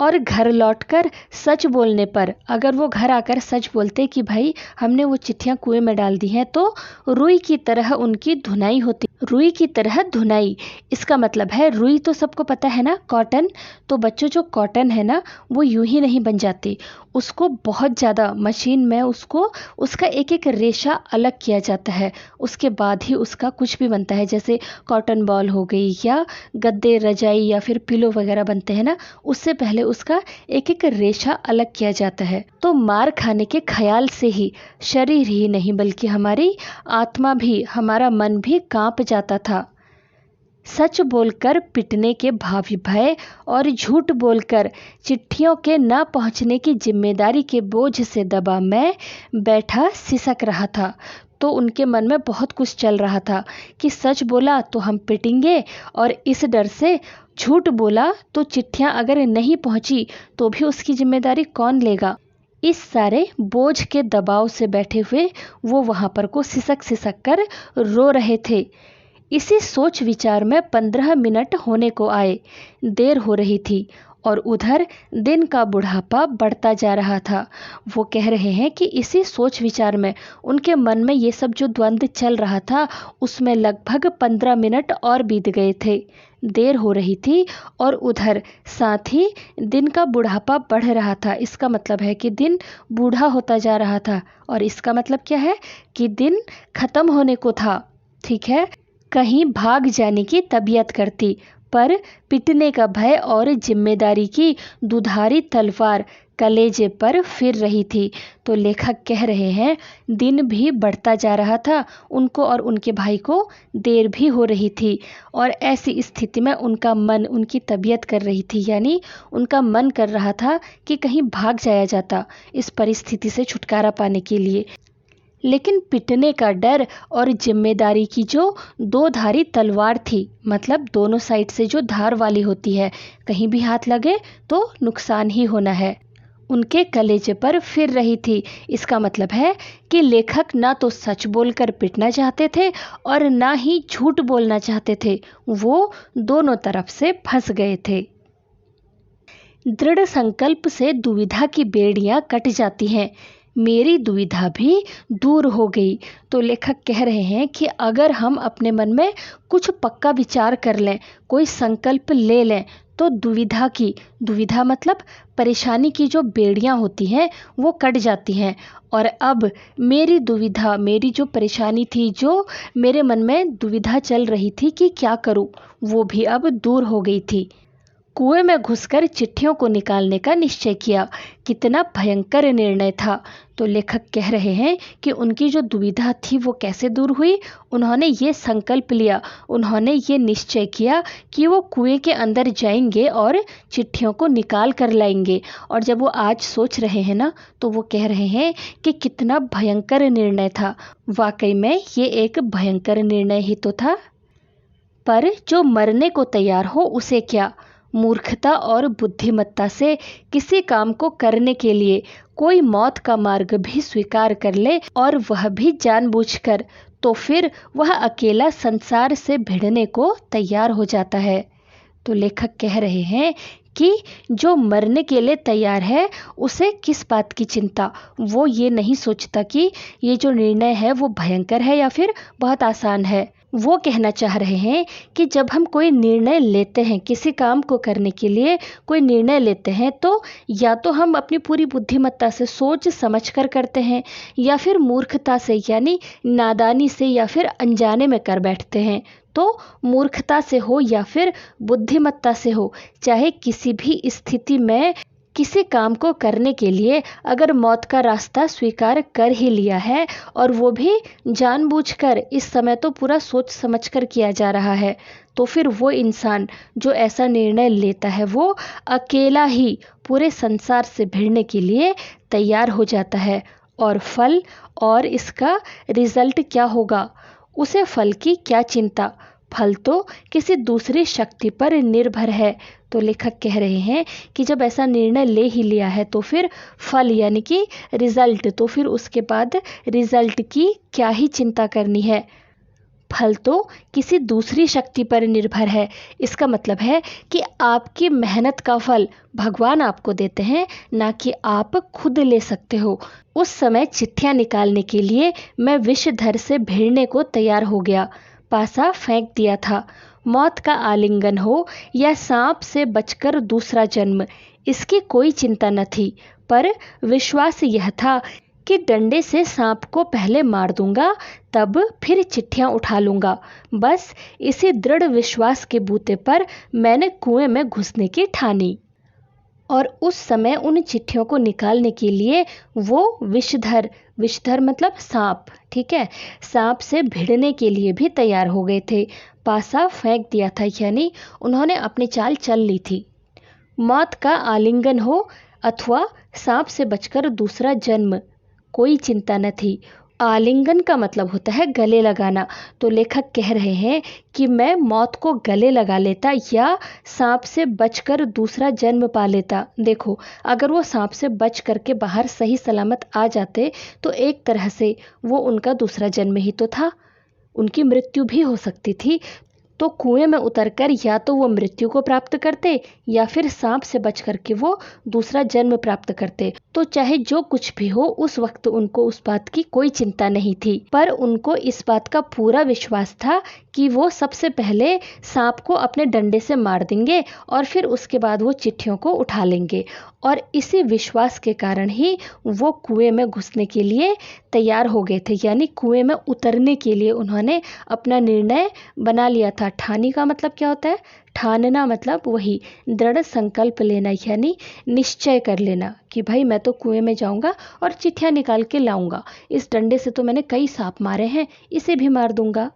और घर लौटकर सच बोलने पर, अगर वो घर आकर सच बोलते कि भाई हमने वो चिट्ठियां कुएं में डाल दी हैं, तो रुई की तरह उनकी धुनाई होती। रुई की तरह धुनाई, इसका मतलब है रुई तो सबको पता है ना, कॉटन। तो बच्चों जो कॉटन है ना, वो यूं ही नहीं बन जाती, उसको बहुत ज़्यादा मशीन में उसको, उसका एक एक रेशा अलग किया जाता है, उसके बाद ही उसका कुछ भी बनता है। जैसे कॉटन बॉल हो गई, या गद्दे, रजाई या फिर पिलो वगैरह बनते हैं ना, उससे पहले उसका एक एक रेशा अलग किया जाता है। तो मार खाने के ख्याल से ही शरीर ही नहीं बल्कि हमारी आत्मा भी, हमारा मन भी कांप जाता था। सच बोलकर पिटने के भावी भय और झूठ बोलकर चिट्ठियों के न पहुंचने की जिम्मेदारी के बोझ से दबा मैं बैठा सिसक रहा था। तो उनके मन में बहुत कुछ चल रहा था कि सच बोला तो हम पिटेंगे, और इस डर से झूठ बोला तो चिट्ठियां अगर नहीं पहुंची तो भी उसकी जिम्मेदारी कौन लेगा। इस सारे बोझ के दबाव से बैठे हुए वो वहां पर को सिसक सिसक कर रो रहे थे। इसी सोच विचार में 15 मिनट होने को आए। देर हो रही थी और उधर दिन का बुढ़ापा बढ़ता जा रहा था। वो कह रहे हैं कि इसी सोच विचार में उनके मन में ये सब जो द्वंद्व चल रहा था उसमें लगभग 15 मिनट और बीत गए थे। देर हो रही थी और उधर साथ ही दिन का बुढ़ापा बढ़ रहा था। इसका मतलब है कि दिन बूढ़ा होता जा रहा था, और इसका मतलब क्या है कि दिन खत्म होने को था। ठीक है, कहीं भाग जाने की तबीयत करती, पर पिटने का भय और जिम्मेदारी की दुधारी तलवार कलेजे पर फिर रही थी। तो लेखक कह रहे हैं दिन भी बढ़ता जा रहा था, उनको और उनके भाई को देर भी हो रही थी, और ऐसी स्थिति में उनका मन, उनकी तबीयत कर रही थी, यानी उनका मन कर रहा था कि कहीं भाग जाया जाता इस परिस्थिति से छुटकारा पाने के लिए। लेकिन पिटने का डर और जिम्मेदारी की जो दो धारी तलवार थी, मतलब दोनों साइड से जो धार वाली होती है, कहीं भी हाथ लगे तो नुकसान ही होना है, उनके कलेजे पर फिर रही थी। इसका मतलब है कि लेखक ना तो सच बोलकर पिटना चाहते थे और ना ही झूठ बोलना चाहते थे। वो दोनों तरफ से फंस गए थे। दृढ़ संकल्प से दुविधा की बेड़ियां कट जाती हैं। मेरी दुविधा भी दूर हो गई। तो लेखक कह रहे हैं कि अगर हम अपने मन में कुछ पक्का विचार कर लें, कोई संकल्प ले लें, तो दुविधा मतलब परेशानी की जो बेड़ियां होती हैं वो कट जाती हैं। और अब मेरी दुविधा, मेरी जो परेशानी थी, जो मेरे मन में दुविधा चल रही थी कि क्या करूं, वो भी अब दूर हो गई थी। कुएं में घुसकर चिट्ठियों को निकालने का निश्चय किया। कितना भयंकर निर्णय था। तो लेखक कह रहे हैं कि उनकी जो दुविधा थी वो कैसे दूर हुई। उन्होंने ये संकल्प लिया, उन्होंने ये निश्चय किया कि वो कुएं के अंदर जाएंगे और चिट्ठियों को निकाल कर लाएंगे। और जब वो आज सोच रहे हैं ना, तो वो कह रहे हैं कि कितना भयंकर निर्णय था। वाकई में ये एक भयंकर निर्णय ही तो था। पर जो मरने को तैयार हो उसे क्या। मूर्खता और बुद्धिमत्ता से किसी काम को करने के लिए कोई मौत का मार्ग भी स्वीकार कर ले, और वह भी जानबूझकर, तो फिर वह अकेला संसार से भिड़ने को तैयार हो जाता है। तो लेखक कह रहे हैं कि जो मरने के लिए तैयार है उसे किस बात की चिंता। वो ये नहीं सोचता कि ये जो निर्णय है वो भयंकर है या फिर बहुत आसान है। वो कहना चाह रहे हैं कि जब हम कोई निर्णय लेते हैं, किसी काम को करने के लिए कोई निर्णय लेते हैं, तो या तो हम अपनी पूरी बुद्धिमत्ता से सोच समझ कर करते हैं, या फिर मूर्खता से यानी नादानी से या फिर अनजाने में कर बैठते हैं। तो मूर्खता से हो या फिर बुद्धिमत्ता से हो, चाहे किसी भी स्थिति में किसी काम को करने के लिए अगर मौत का रास्ता स्वीकार कर ही लिया है, और वो भी जानबूझकर, इस समय तो पूरा सोच समझकर किया जा रहा है, तो फिर वो इंसान जो ऐसा निर्णय लेता है वो अकेला ही पूरे संसार से भिड़ने के लिए तैयार हो जाता है। और फल और इसका रिजल्ट क्या होगा, उसे फल की क्या चिंता। फल तो किसी दूसरी शक्ति पर निर्भर है। तो लेखक कह रहे हैं कि जब ऐसा निर्णय ले ही लिया है तो फिर फल यानी कि रिजल्ट, तो फिर उसके बाद रिजल्ट की क्या ही चिंता करनी है। फल तो किसी दूसरी शक्ति पर निर्भर है। इसका मतलब है कि आपकी मेहनत का फल भगवान आपको देते हैं, ना कि आप खुद ले सकते हो। उस समय चिट्ठियां निकालने के लिए मैं विषधर से भिड़ने को तैयार हो गया, पासा फेंक दिया था। मौत का आलिंगन हो या सांप से बचकर दूसरा जन्म, इसकी कोई चिंता न थी, पर विश्वास यह था कि डंडे से सांप को पहले मार दूंगा, तब फिर चिट्ठियां उठा लूंगा। बस इसी दृढ़ विश्वास के बूते पर मैंने कुएं में घुसने की ठानी। और उस समय उन चिट्ठियों को निकालने के लिए वो विषधर मतलब सांप, ठीक है, सांप से भिड़ने के लिए भी तैयार हो गए थे। पासा फेंक दिया था, यानी उन्होंने अपनी चाल चल ली थी। मौत का आलिंगन हो अथवा सांप से बचकर दूसरा जन्म, कोई चिंता न थी। आलिंगन का मतलब होता है गले लगाना। तो लेखक कह रहे हैं कि मैं मौत को गले लगा लेता या सांप से बचकर दूसरा जन्म पा लेता। देखो, अगर वो सांप से बच करके बाहर सही सलामत आ जाते तो एक तरह से वो उनका दूसरा जन्म ही तो था, उनकी मृत्यु भी हो सकती थी। तो कुएं में उतरकर या तो वो मृत्यु को प्राप्त करते या फिर सांप से बच करके वो दूसरा जन्म प्राप्त करते। तो चाहे जो कुछ भी हो, उस वक्त उनको उस बात की कोई चिंता नहीं थी, पर उनको इस बात का पूरा विश्वास था कि वो सबसे पहले सांप को अपने डंडे से मार देंगे और फिर उसके बाद वो चिट्ठियों को उठा लेंगे। और इसी विश्वास के कारण ही वो कुएं में घुसने के लिए तैयार हो गए थे, यानी कुएं में उतरने के लिए उन्होंने अपना निर्णय बना लिया था। ठानी का मतलब क्या होता है? ठानना मतलब वही दृढ़ संकल्प लेना, यानी निश्चय कर लेना कि भाई मैं तो कुएं में जाऊंगा और चिट्ठियां निकाल के लाऊंगा। इस डंडे से तो मैंने कई सांप मारे हैं, इसे भी मार दूंगा।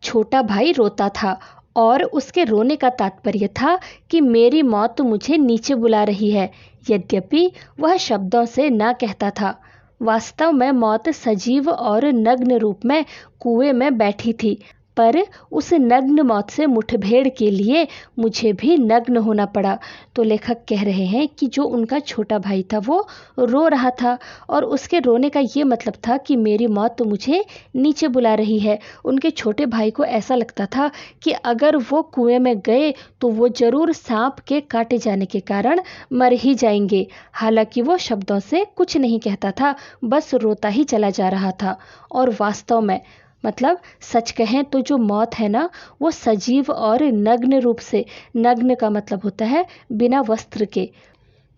छोटा भाई रोता था और उसके रोने का तात्पर्य था कि मेरी मौत मुझे नीचे बुला रही है। यद्यपि वह शब्दों से ना कहता था, वास्तव में मौत सजीव और नग्न रूप में कुएं में बैठी थी, पर उस नग्न मौत से मुठभेड़ के लिए मुझे भी नग्न होना पड़ा। तो लेखक कह रहे हैं कि जो उनका छोटा भाई था वो रो रहा था और उसके रोने का ये मतलब था कि मेरी मौत तो मुझे नीचे बुला रही है। उनके छोटे भाई को ऐसा लगता था कि अगर वो कुएं में गए तो वो जरूर सांप के काटे जाने के कारण मर ही जाएंगे। हालांकि वो शब्दों से कुछ नहीं कहता था, बस रोता ही चला जा रहा था। और वास्तव में मतलब सच कहें तो जो मौत है ना, वो सजीव और नग्न रूप से, नग्न का मतलब होता है बिना वस्त्र के।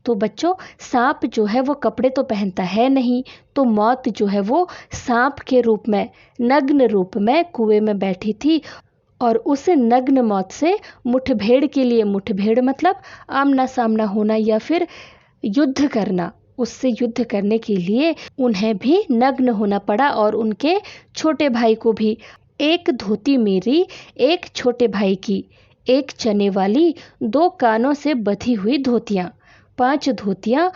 तो बच्चों, सांप जो है वो कपड़े तो पहनता है नहीं, तो मौत जो है वो सांप के रूप में, नग्न रूप में कुएं में बैठी थी और उस नग्न मौत से मुठभेड़ के लिए, मुठभेड़ मतलब आमना सामना होना या फिर युद्ध करना, उससे युद्ध करने के लिए उन्हें भी नग्न होना पड़ा और उनके छोटे भाई को भी। एक धोती मेरी, एक छोटे भाई की, एक चने वाली, 2 कानों से बंधी हुई धोतियां, 5 धोतियां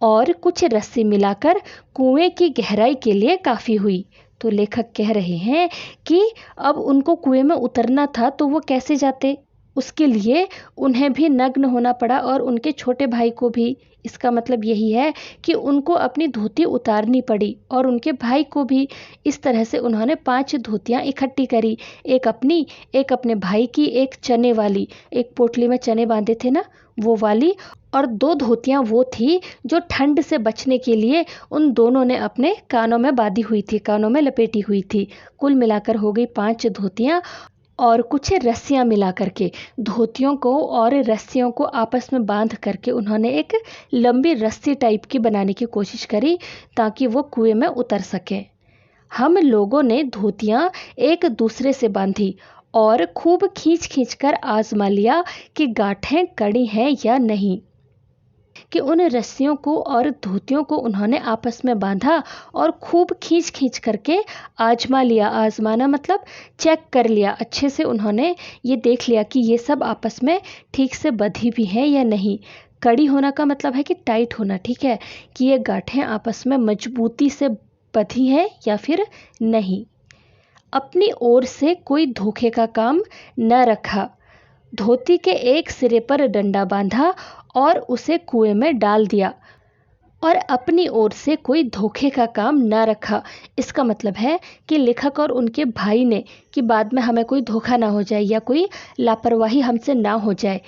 और कुछ रस्सी मिलाकर कुएं की गहराई के लिए काफ़ी हुई। तो लेखक कह रहे हैं कि अब उनको कुएं में उतरना था तो वो कैसे जाते, उसके लिए उन्हें भी नग्न होना पड़ा और उनके छोटे भाई को भी। इसका मतलब यही है कि उनको अपनी धोती उतारनी पड़ी और उनके भाई को भी। इस तरह से उन्होंने 5 धोतियां इकट्ठी करी, एक अपनी, एक अपने भाई की, एक चने वाली, एक पोटली में चने बांधे थे ना वो वाली, और 2 धोतियां वो थी जो ठंड से बचने के लिए उन दोनों ने अपने कानों में बांधी हुई थी, कानों में लपेटी हुई थी। कुल मिलाकर हो गई 5 धोतियां और कुछ रस्सियां मिला करके, धोतियों को और रस्सियों को आपस में बांध करके उन्होंने एक लंबी रस्सी टाइप की बनाने की कोशिश करी ताकि वो कुएं में उतर सके। हम लोगों ने धोतियां एक दूसरे से बांधी और खूब खींच खींच कर आजमा लिया कि गांठें कड़ी हैं या नहीं, कि उन रस्सियों को और धोतियों को उन्होंने आपस में बांधा और खूब खींच खींच करके आजमा लिया। आजमाना मतलब चेक कर लिया, अच्छे से उन्होंने ये देख लिया कि ये सब आपस में ठीक से बंधी भी हैं या नहीं। कड़ी होना का मतलब है कि टाइट होना, ठीक है, कि ये गांठें आपस में मजबूती से बंधी हैं या फिर नहीं। अपनी ओर से कोई धोखे का काम न रखा, धोती के एक सिरे पर डंडा बांधा और उसे कुएं में डाल दिया। और अपनी ओर से कोई धोखे का काम ना रखा, इसका मतलब है कि लेखक और उनके भाई ने, कि बाद में हमें कोई धोखा ना हो जाए या कोई लापरवाही हमसे ना हो जाए,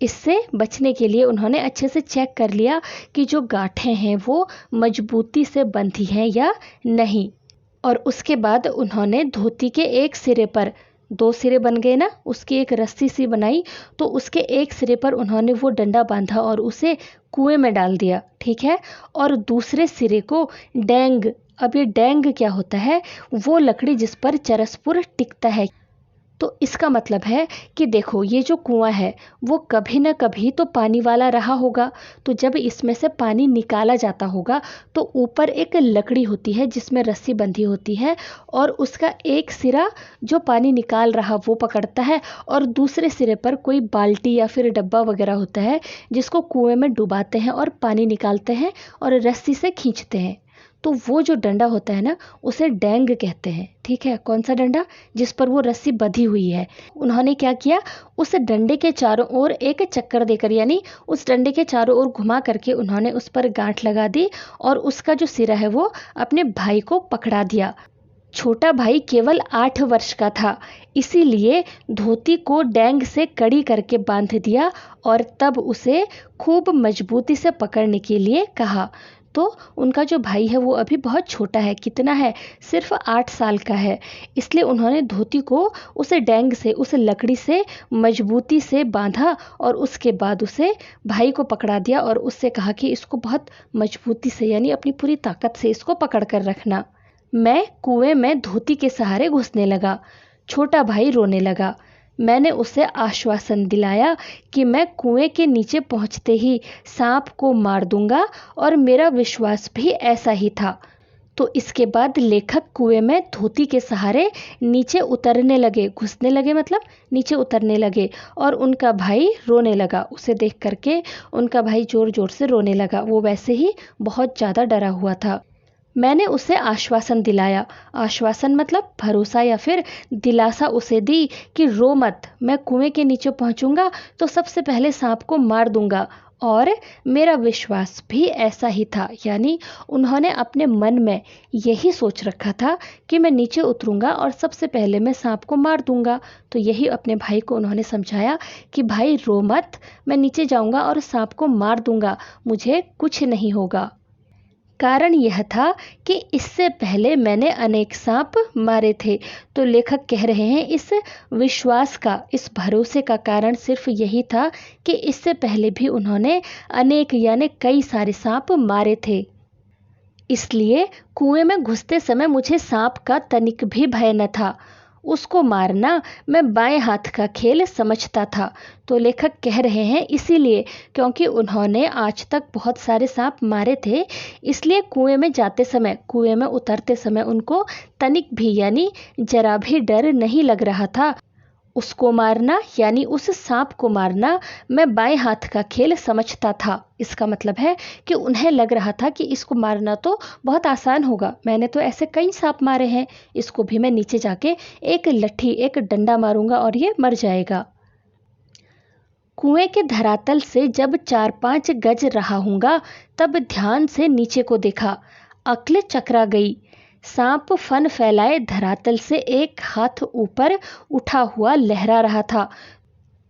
इससे बचने के लिए उन्होंने अच्छे से चेक कर लिया कि जो गांठें हैं वो मजबूती से बंधी हैं या नहीं। और उसके बाद उन्होंने धोती के एक सिरे पर, 2 सिरे बन गए ना, उसकी एक रस्सी सी बनाई, तो उसके एक सिरे पर उन्होंने वो डंडा बांधा और उसे कुएं में डाल दिया, ठीक है। और दूसरे सिरे को डैंग, अब ये डैंग क्या होता है? वो लकड़ी जिस पर चरसपुर टिकता है, तो इसका मतलब है कि देखो ये जो कुआं है वो कभी ना कभी तो पानी वाला रहा होगा। तो जब इसमें से पानी निकाला जाता होगा तो ऊपर एक लकड़ी होती है जिसमें रस्सी बंधी होती है, और उसका एक सिरा जो पानी निकाल रहा वो पकड़ता है, और दूसरे सिरे पर कोई बाल्टी या फिर डब्बा वगैरह होता है जिसको कुएं में डुबाते हैं और पानी निकालते हैं और रस्सी से खींचते हैं। तो वो जो डंडा होता है ना उसे डैंग कहते हैं। ठीक है, कौन सा डंडा? जिस पर वो रस्सी बंधी हुई है। उन्होंने क्या किया, उस डंडे के चारों ओर एक चक्कर देकर, यानी उस डंडे के चारों ओर घुमा करके उन्होंने उस पर गांठ लगा दी और उसका जो सिरा है वो अपने भाई को पकड़ा दिया। छोटा भाई केवल 8 वर्ष का था, इसीलिए धोती को डैंग से कड़ी करके बांध दिया और तब उसे खूब मजबूती से पकड़ने के लिए कहा। तो उनका जो भाई है वो अभी बहुत छोटा है। कितना है? सिर्फ 8 साल का है। इसलिए उन्होंने धोती को उस डैंग से, उस लकड़ी से मजबूती से बांधा और उसके बाद उसे भाई को पकड़ा दिया और उससे कहा कि इसको बहुत मजबूती से, यानी अपनी पूरी ताकत से इसको पकड़ कर रखना। मैं कुएं में धोती के सहारे घुसने लगा। छोटा भाई रोने लगा। मैंने उसे आश्वासन दिलाया कि मैं कुएं के नीचे पहुंचते ही सांप को मार दूंगा, और मेरा विश्वास भी ऐसा ही था। तो इसके बाद लेखक कुएं में धोती के सहारे नीचे उतरने लगे, घुसने लगे मतलब नीचे उतरने लगे, और उनका भाई रोने लगा। उसे देख करके उनका भाई जोर जोर से रोने लगा। वो वैसे ही बहुत ज़्यादा डरा हुआ था। मैंने उसे आश्वासन दिलाया, आश्वासन मतलब भरोसा या फिर दिलासा उसे दी कि रो मत, मैं कुएं के नीचे पहुंचूंगा तो सबसे पहले सांप को मार दूंगा। और मेरा विश्वास भी ऐसा ही था, यानी उन्होंने अपने मन में यही सोच रखा था कि मैं नीचे उतरूंगा और सबसे पहले मैं सांप को मार दूंगा। तो यही अपने भाई को उन्होंने समझाया कि भाई रो मत, मैं नीचे जाऊंगा और सांप को मार दूंगा, मुझे कुछ नहीं होगा। कारण यह था कि इससे पहले मैंने अनेक सांप मारे थे। तो लेखक कह रहे हैं इस विश्वास का, इस भरोसे का कारण सिर्फ यही था कि इससे पहले भी उन्होंने अनेक यानी कई सारे सांप मारे थे। इसलिए कुएं में घुसते समय मुझे सांप का तनिक भी भय न था। उसको मारना मैं बाएं हाथ का खेल समझता था। तो लेखक कह रहे हैं इसीलिए क्योंकि उन्होंने आज तक बहुत सारे सांप मारे थे, इसलिए कुएं में जाते समय, कुएं में उतरते समय उनको तनिक भी यानी जरा भी डर नहीं लग रहा था। उसको मारना यानी उस सांप को मारना मैं बाएं हाथ का खेल समझता था। इसका मतलब है कि उन्हें लग रहा था कि इसको मारना तो बहुत आसान होगा, मैंने तो ऐसे कई सांप मारे हैं, इसको भी मैं नीचे जाके एक लट्ठी, एक डंडा मारूंगा और ये मर जाएगा। कुएं के धरातल से जब 4-5 गज रहा हूँगा तब ध्यान से नीचे को देखा। अक्ल चकरा गई। सांप फन फैलाए धरातल से एक हाथ ऊपर उठा हुआ लहरा रहा था।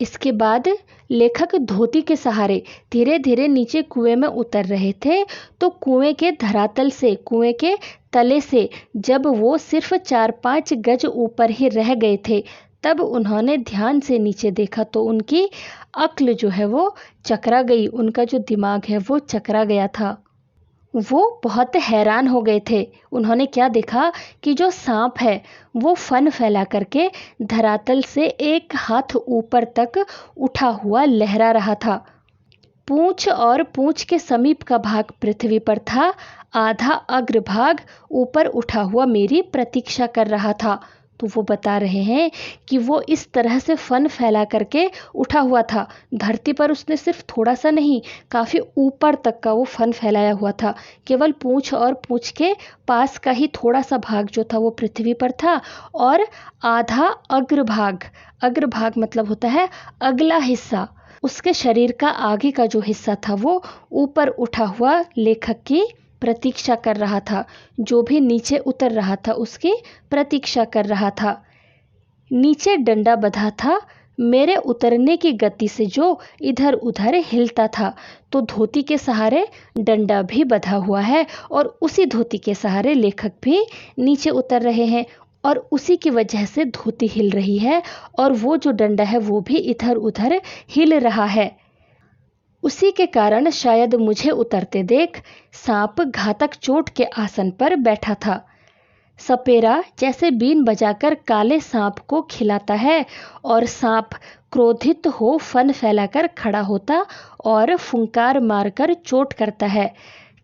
इसके बाद लेखक धोती के सहारे धीरे धीरे नीचे कुएं में उतर रहे थे। तो कुएं के धरातल से, कुएं के तले से जब वो सिर्फ 4-5 गज ऊपर ही रह गए थे तब उन्होंने ध्यान से नीचे देखा तो उनकी अक्ल जो है वो चकरा गई, उनका जो दिमाग है वो चकरा गया था। वो बहुत हैरान हो गए थे। उन्होंने क्या देखा कि जो सांप है वो फन फैला करके धरातल से एक हाथ ऊपर तक उठा हुआ लहरा रहा था। पूंछ और पूंछ के समीप का भाग पृथ्वी पर था, आधा अग्रभाग ऊपर उठा हुआ मेरी प्रतीक्षा कर रहा था। तो वो बता रहे हैं कि वो इस तरह से फन फैला करके उठा हुआ था। धरती पर उसने सिर्फ थोड़ा सा नहीं, काफ़ी ऊपर तक का वो फन फैलाया हुआ था। केवल पूंछ और पूंछ के पास का ही थोड़ा सा भाग जो था वो पृथ्वी पर था, और आधा अग्रभाग, अग्रभाग मतलब होता है अगला हिस्सा, उसके शरीर का आगे का जो हिस्सा था वो ऊपर उठा हुआ लेखक की प्रतीक्षा कर रहा था। जो भी नीचे उतर रहा था उसकी प्रतीक्षा कर रहा था। नीचे डंडा बंधा था, मेरे उतरने की गति से जो इधर उधर हिलता था। तो धोती के सहारे डंडा भी बंधा हुआ है और उसी धोती के सहारे लेखक भी नीचे उतर रहे हैं, और उसी की वजह से धोती हिल रही है और वो जो डंडा है वो भी इधर उधर हिल रहा है। उसी के कारण शायद मुझे उतरते देख सांप घातक चोट के आसन पर बैठा था। सपेरा जैसे बीन बजाकर काले सांप को खिलाता है और सांप क्रोधित हो फन फैलाकर खड़ा होता और फुंकार मारकर चोट करता है,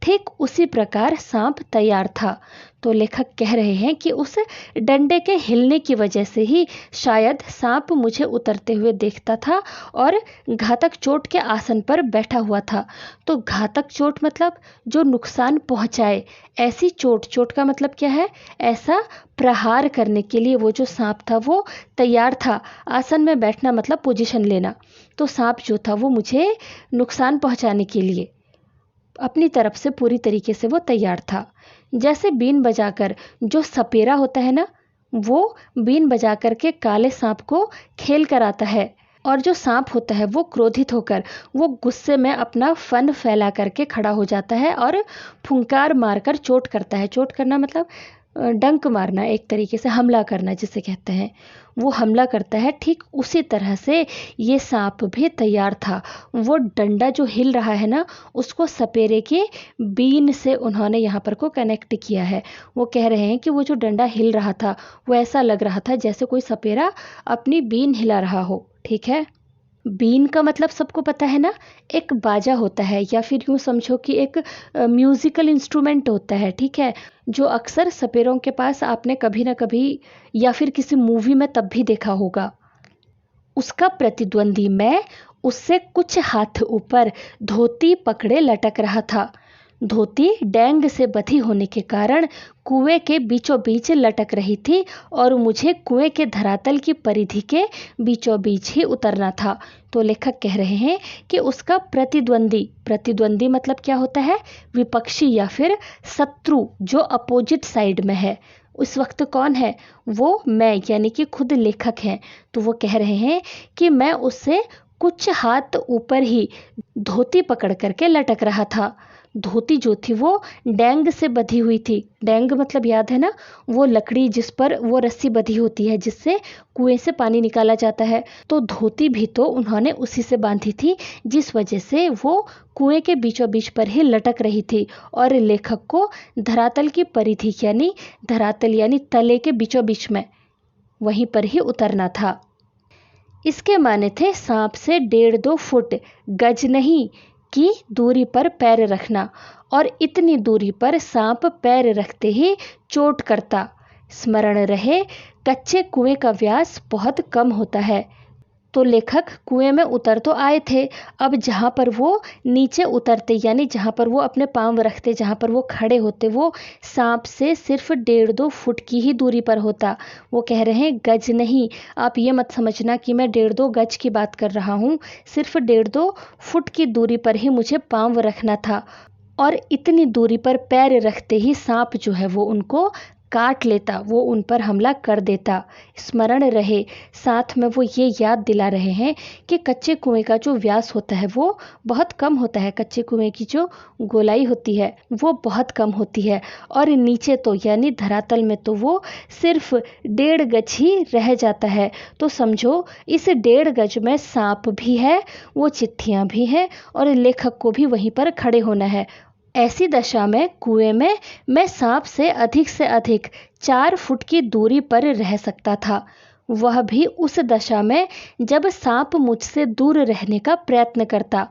ठीक उसी प्रकार सांप तैयार था। तो लेखक कह रहे हैं कि उस डंडे के हिलने की वजह से ही शायद सांप मुझे उतरते हुए देखता था और घातक चोट के आसन पर बैठा हुआ था। तो घातक चोट मतलब जो नुकसान पहुंचाए, ऐसी चोट, चोट का मतलब क्या है? ऐसा प्रहार करने के लिए वो जो सांप था वो तैयार था। आसन में बैठना मतलब पोजीशन लेना। तो सांप जो था वो मुझे नुकसान पहुंचाने के लिए अपनी तरफ से पूरी तरीके से वो तैयार था। जैसे बीन बजाकर जो सपेरा होता है ना, वो बीन बजा कर के काले सांप को खेल कर आता है, और जो सांप होता है वो क्रोधित होकर वो गुस्से में अपना फन फैला करके खड़ा हो जाता है और फुंकार मारकर चोट करता है। चोट करना मतलब डंक मारना, एक तरीके से हमला करना जिसे कहते हैं, वो हमला करता है। ठीक उसी तरह से ये सांप भी तैयार था। वो डंडा जो हिल रहा है ना, उसको सपेरे के बीन से उन्होंने यहाँ पर को कनेक्ट किया है। वो कह रहे हैं कि वो जो डंडा हिल रहा था वो ऐसा लग रहा था जैसे कोई सपेरा अपनी बीन हिला रहा हो। ठीक है, बीन का मतलब सबको पता है ना, एक बाजा होता है, या फिर यूँ समझो कि एक म्यूज़िकल इंस्ट्रूमेंट होता है। ठीक है, जो अक्सर सपेरों के पास आपने कभी ना कभी या फिर किसी मूवी में तब भी देखा होगा। उसका प्रतिद्वंदी मैं उससे कुछ हाथ ऊपर धोती पकड़े लटक रहा था। धोती डैंग से बंधी होने के कारण कुएं के बीचों बीच लटक रही थी और मुझे कुएं के धरातल की परिधि के बीचों बीच ही उतरना था। तो लेखक कह रहे हैं कि उसका प्रतिद्वंदी, प्रतिद्वंदी मतलब क्या होता है? विपक्षी या फिर शत्रु, जो अपोजिट साइड में है। उस वक्त कौन है? वो मैं, यानी कि खुद लेखक हैं। तो वो कह रहे हैं कि मैं उससे कुछ हाथ ऊपर ही धोती पकड़ करके लटक रहा था। धोती जो थी वो डैंग से बंधी हुई थी। डैंग मतलब याद है ना, वो लकड़ी जिस पर वो रस्सी बंधी होती है जिससे कुएं से पानी निकाला जाता है। तो धोती भी तो उन्होंने उसी से बांधी थी, जिस वजह से वो कुएं के बीचों बीच पर ही लटक रही थी और लेखक को धरातल की परिधि यानी धरातल यानी तले के बीचों बीच में वहीं पर ही उतरना था। इसके माने थे सांप से 1.5-2 फुट, गज नहीं, की दूरी पर पैर रखना, और इतनी दूरी पर सांप पैर रखते ही चोट करता। स्मरण रहे, कच्चे कुएं का व्यास बहुत कम होता है। तो लेखक कुएं में उतर तो आए थे, अब जहाँ पर वो नीचे उतरते यानी जहाँ पर वो अपने पाँव रखते, जहाँ पर वो खड़े होते, वो सांप से सिर्फ 1.5-2 फुट की ही दूरी पर होता। वो कह रहे हैं गज नहीं, आप ये मत समझना कि मैं 1.5-2 गज की बात कर रहा हूँ, सिर्फ 1.5-2 फुट की दूरी पर ही मुझे पाँव रखना था, और इतनी दूरी पर पैर रखते ही सांप जो है वो उनको काट लेता, वो उन पर हमला कर देता। स्मरण रहे, साथ में वो ये याद दिला रहे हैं कि कच्चे कुएं का जो व्यास होता है वो बहुत कम होता है। कच्चे कुएं की जो गोलाई होती है वो बहुत कम होती है, और नीचे तो यानी धरातल में तो वो सिर्फ 1.5 गज ही रह जाता है। तो समझो इस 1.5 गज में सांप भी है, वो चिट्ठियाँ भी हैं, और लेखक को भी वहीं पर खड़े होना है। ऐसी दशा में कुएं में मैं सांप से अधिक 4 फुट की दूरी पर रह सकता था, वह भी उस दशा में जब सांप मुझसे दूर रहने का प्रयत्न करता।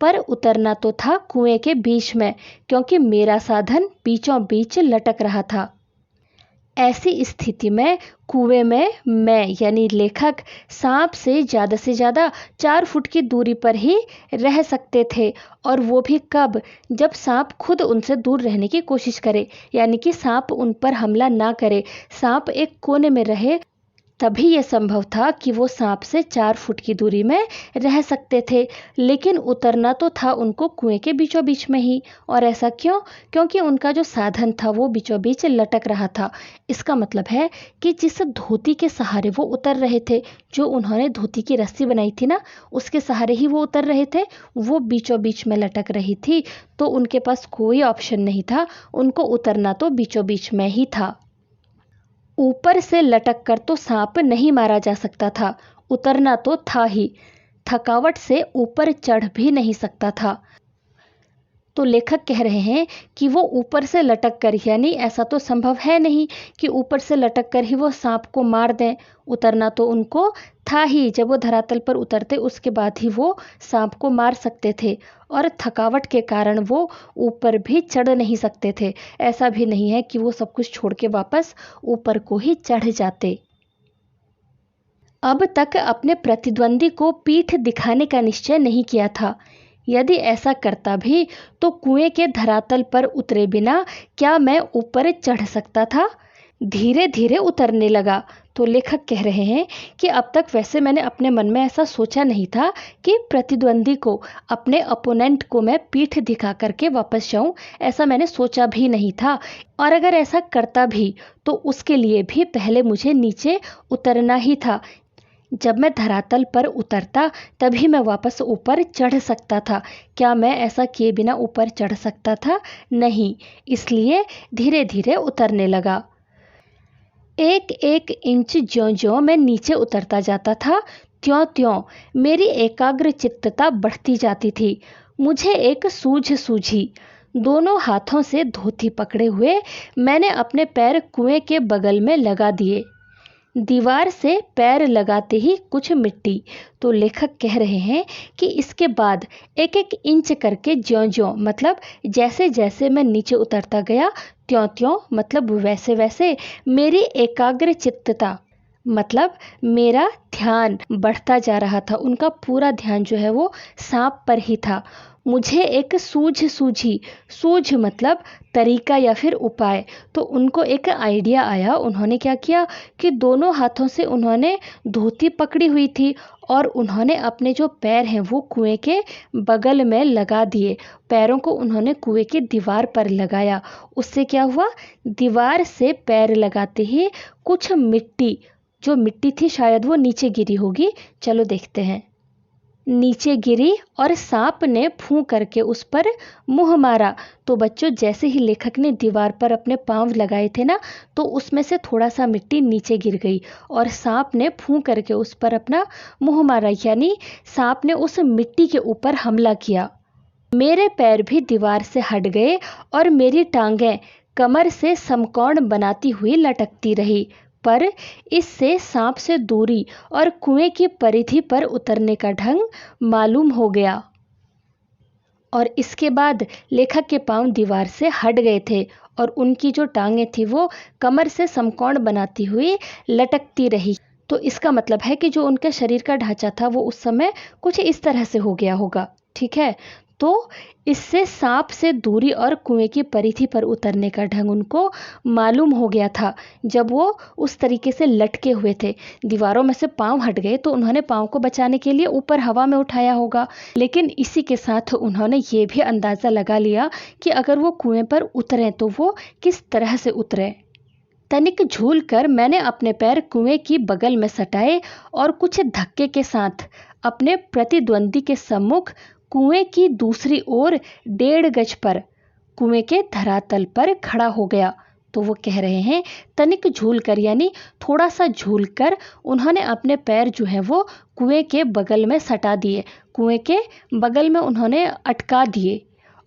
पर उतरना तो था कुएं के बीच में, क्योंकि मेरा साधन बीचों बीच लटक रहा था। ऐसी स्थिति में कुएं में मैं यानी लेखक सांप से ज़्यादा 4 फुट की दूरी पर ही रह सकते थे, और वो भी कब? जब सांप खुद उनसे दूर रहने की कोशिश करे, यानी कि सांप उन पर हमला ना करे, सांप एक कोने में रहे, तभी यह संभव था कि वो सांप से 4 फुट की दूरी में रह सकते थे। लेकिन उतरना तो था उनको कुएं के बीचों बीच में ही, और ऐसा क्यों? क्योंकि उनका जो साधन था वो बीचों बीच लटक रहा था। इसका मतलब है कि जिस धोती के सहारे वो उतर रहे थे, जो उन्होंने धोती की रस्सी बनाई थी ना, उसके सहारे ही वो उतर रहे थे, वो बीचों बीच में लटक रही थी। तो उनके पास कोई ऑप्शन नहीं था, उनको उतरना तो बीचों बीच में ही था। ऊपर से लटक कर तो सांप नहीं मारा जा सकता था, उतरना तो था ही। थकावट से ऊपर चढ़ भी नहीं सकता था। तो लेखक कह रहे हैं कि वो ऊपर से लटक कर, यानी ऐसा तो संभव है नहीं कि ऊपर से लटक कर ही वो सांप को मार दें। उतरना तो उनको था ही, जब वो धरातल पर उतरते उसके बाद ही वो सांप को मार सकते थे, और थकावट के कारण वो ऊपर भी चढ़ नहीं सकते थे। ऐसा भी नहीं है कि वो सब कुछ छोड़ के वापस ऊपर को ही चढ़ जाते। अब तक अपने प्रतिद्वंदी को पीठ दिखाने का निश्चय नहीं किया था। यदि ऐसा करता भी तो कुएं के धरातल पर उतरे बिना क्या मैं ऊपर चढ़ सकता था? धीरे धीरे उतरने लगा। तो लेखक कह रहे हैं कि अब तक वैसे मैंने अपने मन में ऐसा सोचा नहीं था कि प्रतिद्वंदी को, अपने अपोनेंट को मैं पीठ दिखा करके वापस जाऊं, ऐसा मैंने सोचा भी नहीं था। और अगर ऐसा करता भी तो उसके लिए भी पहले मुझे नीचे उतरना ही था। जब मैं धरातल पर उतरता तभी मैं वापस ऊपर चढ़ सकता था। क्या मैं ऐसा किए बिना ऊपर चढ़ सकता था? नहीं। इसलिए धीरे धीरे उतरने लगा। एक एक इंच ज्यों-ज्यों मैं नीचे उतरता जाता था, त्यों-त्यों मेरी एकाग्र चित्तता बढ़ती जाती थी। मुझे एक सूझ सूझी। दोनों हाथों से धोती पकड़े हुए मैंने अपने पैर कुएं के बगल में लगा दिए। दीवार से पैर लगाते ही कुछ मिट्टी। तो लेखक कह रहे हैं कि इसके बाद एक एक इंच करके ज्यों-ज्यों, मतलब जैसे जैसे मैं नीचे उतरता गया, त्यों-त्यों मतलब वैसे वैसे मेरी एकाग्र चित्तता, मतलब मेरा ध्यान बढ़ता जा रहा था। उनका पूरा ध्यान जो है वो सांप पर ही था। मुझे एक सूझ सूझी। सूझ मतलब तरीका या फिर उपाय। तो उनको एक आइडिया आया। उन्होंने क्या किया कि दोनों हाथों से उन्होंने धोती पकड़ी हुई थी और उन्होंने अपने जो पैर हैं वो कुएं के बगल में लगा दिए। पैरों को उन्होंने कुएं की दीवार पर लगाया। उससे क्या हुआ? दीवार से पैर लगाते ही कुछ मिट्टी, जो मिट्टी थी शायद वो नीचे गिरी होगी। चलो देखते हैं। नीचे गिरी और सांप ने फूं करके उस पर मुंह मारा। तो बच्चों, जैसे ही लेखक ने दीवार पर अपने पांव लगाए थे ना, तो उसमें से थोड़ा सा मिट्टी नीचे गिर गई और सांप ने फूं करके उस पर अपना मुंह मारा, यानी सांप ने उस मिट्टी के ऊपर हमला किया। मेरे पैर भी दीवार से हट गए और मेरी टांगें कमर से समकोण बनाती हुई लटकती रही, पर इससे सांप से दूरी और कुएं की परिधि पर उतरने का ढंग मालूम हो गया। और इसके बाद लेखक के पांव दीवार से हट गए थे और उनकी जो टांगें थी वो कमर से समकोण बनाती हुई लटकती रही। तो इसका मतलब है कि जो उनके शरीर का ढांचा था वो उस समय कुछ इस तरह से हो गया होगा। ठीक है, तो इससे सांप से दूरी और कुएं की परिधि पर उतरने का ढंग उनको मालूम हो गया था। जब वो उस तरीके से लटके हुए थे, दीवारों में से पांव हट गए तो उन्होंने पांव को बचाने के लिए ऊपर हवा में उठाया होगा। लेकिन इसी के साथ उन्होंने ये भी अंदाज़ा लगा लिया कि अगर वो कुएं पर उतरें तो वो किस तरह से उतरें। तनिक झूल कर मैंने अपने पैर कुएं की बगल में सटाए और कुछ धक्के के साथ अपने प्रतिद्वंदी के सम्मुख कुएं की दूसरी ओर 1.5 गज पर कुएं के धरातल पर खड़ा हो गया। तो वो कह रहे हैं तनिक झूल कर, यानी थोड़ा सा झूल कर उन्होंने अपने पैर जो है वो कुएं के बगल में सटा दिए, कुएं के बगल में उन्होंने अटका दिए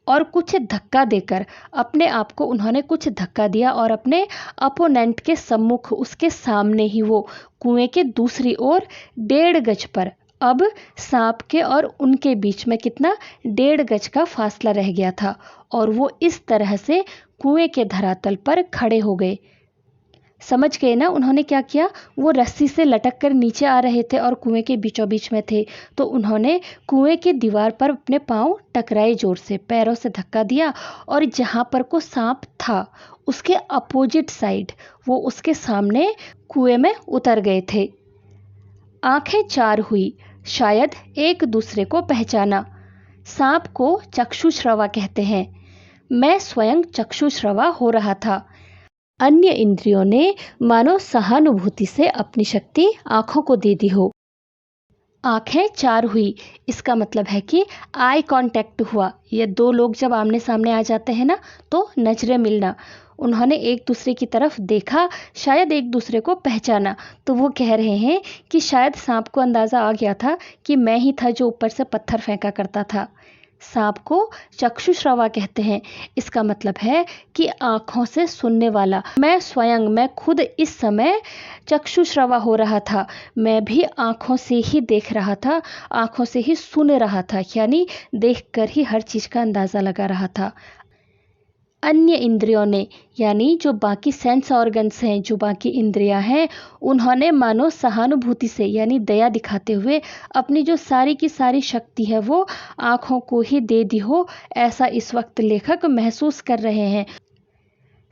और कुछ धक्का देकर अपने आप को उन्होंने कुछ धक्का दिया और अपने अपोनेंट के सम्मुख, उसके सामने ही वो कुएं के दूसरी ओर 1.5 गज पर, अब सांप के और उनके बीच में कितना, 1.5 गज का फासला रह गया था और वो इस तरह से कुएं के धरातल पर खड़े हो गए। समझ गए ना उन्होंने क्या किया? वो रस्सी से लटक कर नीचे आ रहे थे और कुएं के बीचों बीच में थे, तो उन्होंने कुएं की दीवार पर अपने पांव टकराए, जोर से पैरों से धक्का दिया और जहां पर को सांप था उसके अपोजिट साइड वो उसके सामने कुएं में उतर गए थे। आंखें चार हुई, शायद एक दूसरे को पहचाना। सांप को चक्षुश्रवा कहते हैं। मैं स्वयं चक्षुश्रवा हो रहा था। अन्य इंद्रियों ने मानो सहानुभूति से अपनी शक्ति आंखों को दे दी हो। आंखें चार हुई, इसका मतलब है कि आई कांटेक्ट हुआ। ये दो लोग जब आमने सामने आ जाते हैं ना, तो नजरें मिलना। उन्होंने एक दूसरे की तरफ देखा, शायद एक दूसरे को पहचाना। तो वो कह रहे हैं कि शायद सांप को अंदाज़ा आ गया था कि मैं ही था जो ऊपर से पत्थर फेंका करता था। सांप को चक्षुश्रवा कहते हैं। इसका मतलब है कि आँखों से सुनने वाला। मैं खुद इस समय चक्षुश्रवा हो रहा था। मैं भी आँखों से ही देख रहा था, आँखों से ही सुन रहा था, यानी देखकर ही हर चीज़ का अंदाज़ा लगा रहा था। अन्य इंद्रियों ने, यानी जो बाकी सेंस ऑर्गन्स हैं, जो बाकी इंद्रियां हैं, उन्होंने मानो सहानुभूति से यानी दया दिखाते हुए अपनी जो सारी की सारी शक्ति है वो आँखों को ही दे दी हो, ऐसा इस वक्त लेखक महसूस कर रहे हैं।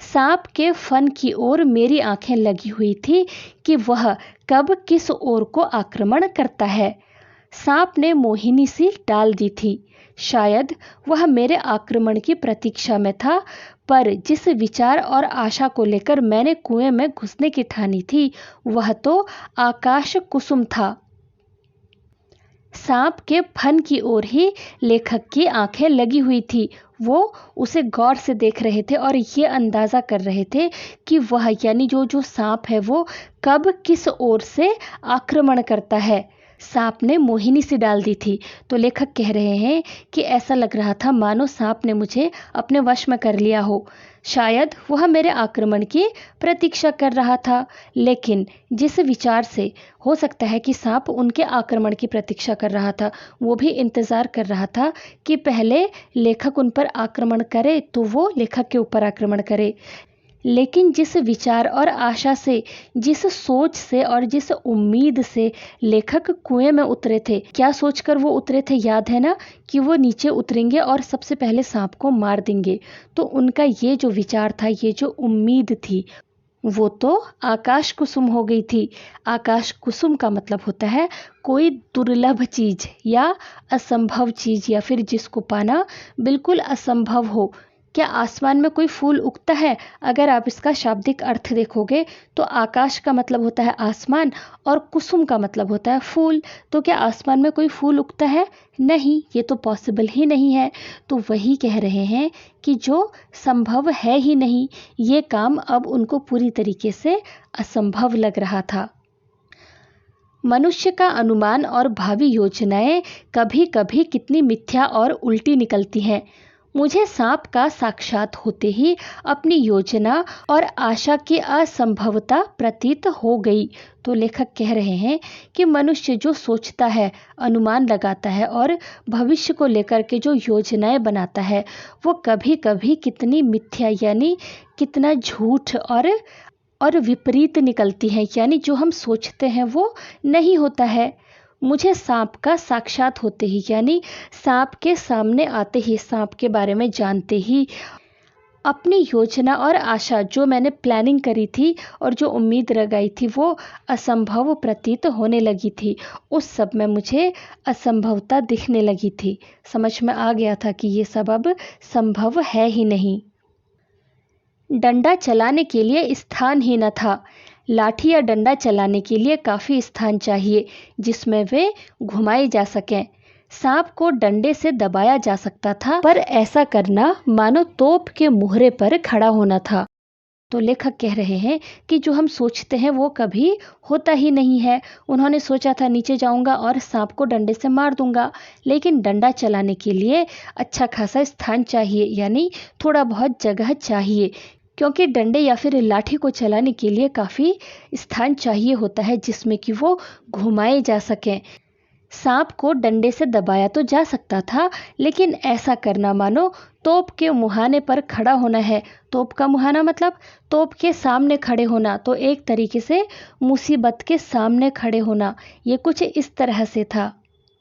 सांप के फन की ओर मेरी आंखें लगी हुई थी कि वह कब किस ओर को आक्रमण करता है। सांप ने मोहिनी सी डाल दी थी। शायद वह मेरे आक्रमण की प्रतीक्षा में था, पर जिस विचार और आशा को लेकर मैंने कुएं में घुसने की ठानी थी वह तो आकाश कुसुम था। सांप के फन की ओर ही लेखक की आंखें लगी हुई थी। वो उसे गौर से देख रहे थे और ये अंदाज़ा कर रहे थे कि वह यानी जो सांप है वो कब किस ओर से आक्रमण करता है। सांप ने मोहिनी सी डाल दी थी, तो लेखक कह रहे हैं कि ऐसा लग रहा था मानो सांप ने मुझे अपने वश में कर लिया हो। शायद वह मेरे आक्रमण की प्रतीक्षा कर रहा था, लेकिन जिस विचार से हो सकता है कि सांप उनके आक्रमण की प्रतीक्षा कर रहा था, वो भी इंतज़ार कर रहा था कि पहले लेखक उन पर आक्रमण करे तो वो लेखक के ऊपर आक्रमण करे। लेकिन जिस विचार और आशा से, जिस सोच से और जिस उम्मीद से लेखक कुएं में उतरे थे, क्या सोचकर वो उतरे थे याद है ना, कि वो नीचे उतरेंगे और सबसे पहले सांप को मार देंगे। तो उनका ये जो विचार था, ये जो उम्मीद थी, वो तो आकाश कुसुम हो गई थी। आकाश कुसुम का मतलब होता है कोई दुर्लभ चीज़ या असंभव चीज़, या फिर जिसको पाना बिल्कुल असंभव हो। क्या आसमान में कोई फूल उगता है? अगर आप इसका शाब्दिक अर्थ देखोगे तो आकाश का मतलब होता है आसमान और कुसुम का मतलब होता है फूल। तो क्या आसमान में कोई फूल उगता है? नहीं, ये तो पॉसिबल ही नहीं है। तो वही कह रहे हैं कि जो संभव है ही नहीं, ये काम अब उनको पूरी तरीके से असंभव लग रहा था। मनुष्य का अनुमान और भावी योजनाएं कभी कभी कितनी मिथ्या और उल्टी निकलती हैं। मुझे सांप का साक्षात होते ही अपनी योजना और आशा की असंभवता प्रतीत हो गई। तो लेखक कह रहे हैं कि मनुष्य जो सोचता है, अनुमान लगाता है और भविष्य को लेकर के जो योजनाएं बनाता है, वो कभी कभी कितनी मिथ्या यानी कितना झूठ और विपरीत निकलती है, यानी जो हम सोचते हैं वो नहीं होता है। मुझे सांप का साक्षात होते ही, यानी सांप के सामने आते ही, सांप के बारे में जानते ही, अपनी योजना और आशा, जो मैंने प्लानिंग करी थी और जो उम्मीद लगाई थी, वो असंभव प्रतीत होने लगी थी। उस सब में मुझे असंभवता दिखने लगी थी। समझ में आ गया था कि ये सब अब संभव है ही नहीं। डंडा चलाने के लिए स्थान ही न था। लाठी या डंडा चलाने के लिए काफ़ी स्थान चाहिए जिसमें वे घुमाए जा सकें। सांप को डंडे से दबाया जा सकता था, पर ऐसा करना मानो तोप के मुहरे पर खड़ा होना था। तो लेखक कह रहे हैं कि जो हम सोचते हैं वो कभी होता ही नहीं है। उन्होंने सोचा था नीचे जाऊंगा और सांप को डंडे से मार दूंगा, लेकिन डंडा चलाने के लिए अच्छा खासा स्थान चाहिए, यानी थोड़ा बहुत जगह चाहिए, क्योंकि डंडे या फिर लाठी को चलाने के लिए काफ़ी स्थान चाहिए होता है जिसमें कि वो घुमाए जा सकें। सांप को डंडे से दबाया तो जा सकता था, लेकिन ऐसा करना मानो तोप के मुहाने पर खड़ा होना है। तोप का मुहाना मतलब तोप के सामने खड़े होना, तो एक तरीके से मुसीबत के सामने खड़े होना। ये कुछ इस तरह से था।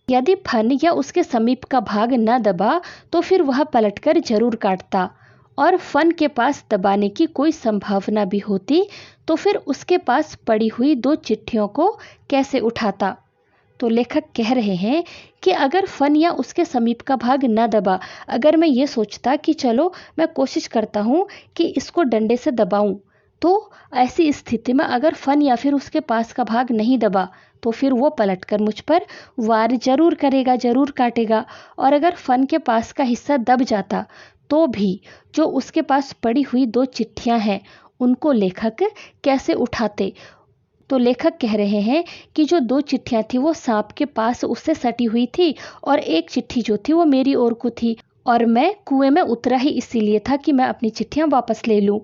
यदि फन या उसके समीप का भाग न दबा तो फिर वह पलटकर जरूर काटता, और फन के पास दबाने की कोई संभावना भी होती तो फिर उसके पास पड़ी हुई 2 चिट्ठियों को कैसे उठाता। तो लेखक कह रहे हैं कि अगर फन या उसके समीप का भाग न दबा, अगर मैं ये सोचता कि चलो मैं कोशिश करता हूँ कि इसको डंडे से दबाऊं, तो ऐसी स्थिति में अगर फन या फिर उसके पास का भाग नहीं दबा तो फिर वो पलटकर मुझ पर वार जरूर करेगा, जरूर काटेगा। और अगर फन के पास का हिस्सा दब जाता तो भी जो उसके पास पड़ी हुई 2 चिट्ठियां हैं उनको लेखक कैसे उठाते, तो लेखक कह रहे हैं कि जो 2 चिट्ठियां थी वो सांप के पास उससे सटी हुई थी और एक चिट्ठी जो थी वो मेरी ओर को थी और मैं कुएं में उतरा ही इसीलिए था कि मैं अपनी चिट्ठियां वापस ले लूं।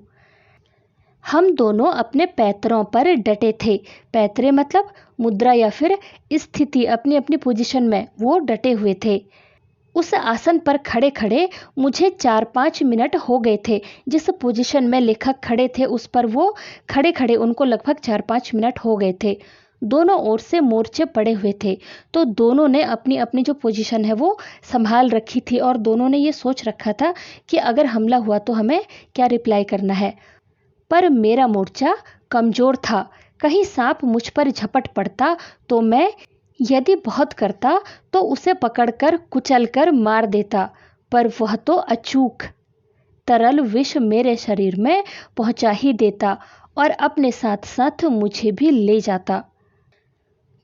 हम दोनों अपने पैतरों पर डटे थे। पैतरे मतलब मुद्रा या फिर स्थिति, अपनी अपनी पोजीशन में वो डटे हुए थे। उस आसन पर खड़े खड़े मुझे 4-5 मिनट हो गए थे। जिस पोजीशन में लेखक खड़े थे उस पर वो खड़े खड़े उनको लगभग 4-5 मिनट हो गए थे। दोनों ओर से मोर्चे पड़े हुए थे, तो दोनों ने अपनी अपनी जो पोजीशन है वो संभाल रखी थी और दोनों ने ये सोच रखा था कि अगर हमला हुआ तो हमें क्या रिप्लाई करना है। पर मेरा मोर्चा कमजोर था। कहीं सांप मुझ पर झपट पड़ता तो मैं यदि बहुत करता तो उसे पकड़कर कुचलकर मार देता, पर वह तो अचूक तरल विष मेरे शरीर में पहुंचा ही देता और अपने साथ साथ मुझे भी ले जाता।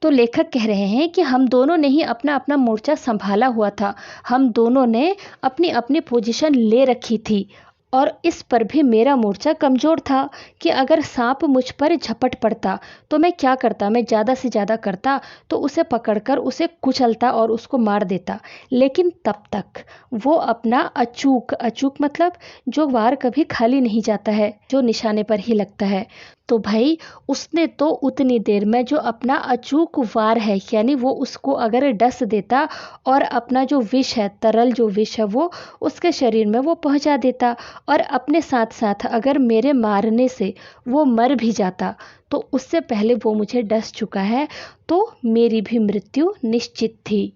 तो लेखक कह रहे हैं कि हम दोनों ने ही अपना अपना मोर्चा संभाला हुआ था। हम दोनों ने अपनी अपनी पोजीशन ले रखी थी और इस पर भी मेरा मोर्चा कमज़ोर था कि अगर सांप मुझ पर झपट पड़ता तो मैं क्या करता, मैं ज़्यादा से ज़्यादा करता तो उसे पकड़कर उसे कुचलता और उसको मार देता। लेकिन तब तक वो अपना अचूक मतलब जो वार कभी खाली नहीं जाता है, जो निशाने पर ही लगता है। तो भाई उसने तो उतनी देर में जो अपना अचूक वार है यानी वो उसको अगर डस देता और अपना जो विष है, तरल जो विष है वो उसके शरीर में वो पहुंचा देता और अपने साथ साथ अगर मेरे मारने से वो मर भी जाता तो उससे पहले वो मुझे डस चुका है, तो मेरी भी मृत्यु निश्चित थी।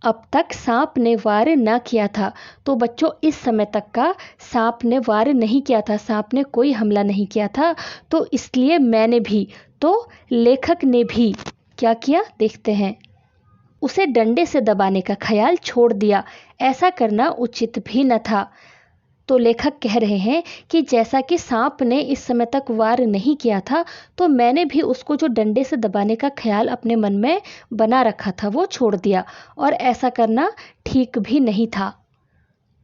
अब तक सांप ने वार ना किया था। तो बच्चों इस समय तक का सांप ने वार नहीं किया था, सांप ने कोई हमला नहीं किया था। तो इसलिए मैंने भी, तो लेखक ने भी क्या किया देखते हैं। उसे डंडे से दबाने का ख्याल छोड़ दिया। ऐसा करना उचित भी न था। तो लेखक कह रहे हैं कि जैसा कि सांप ने इस समय तक वार नहीं किया था तो मैंने भी उसको जो डंडे से दबाने का ख्याल अपने मन में बना रखा था वो छोड़ दिया और ऐसा करना ठीक भी नहीं था।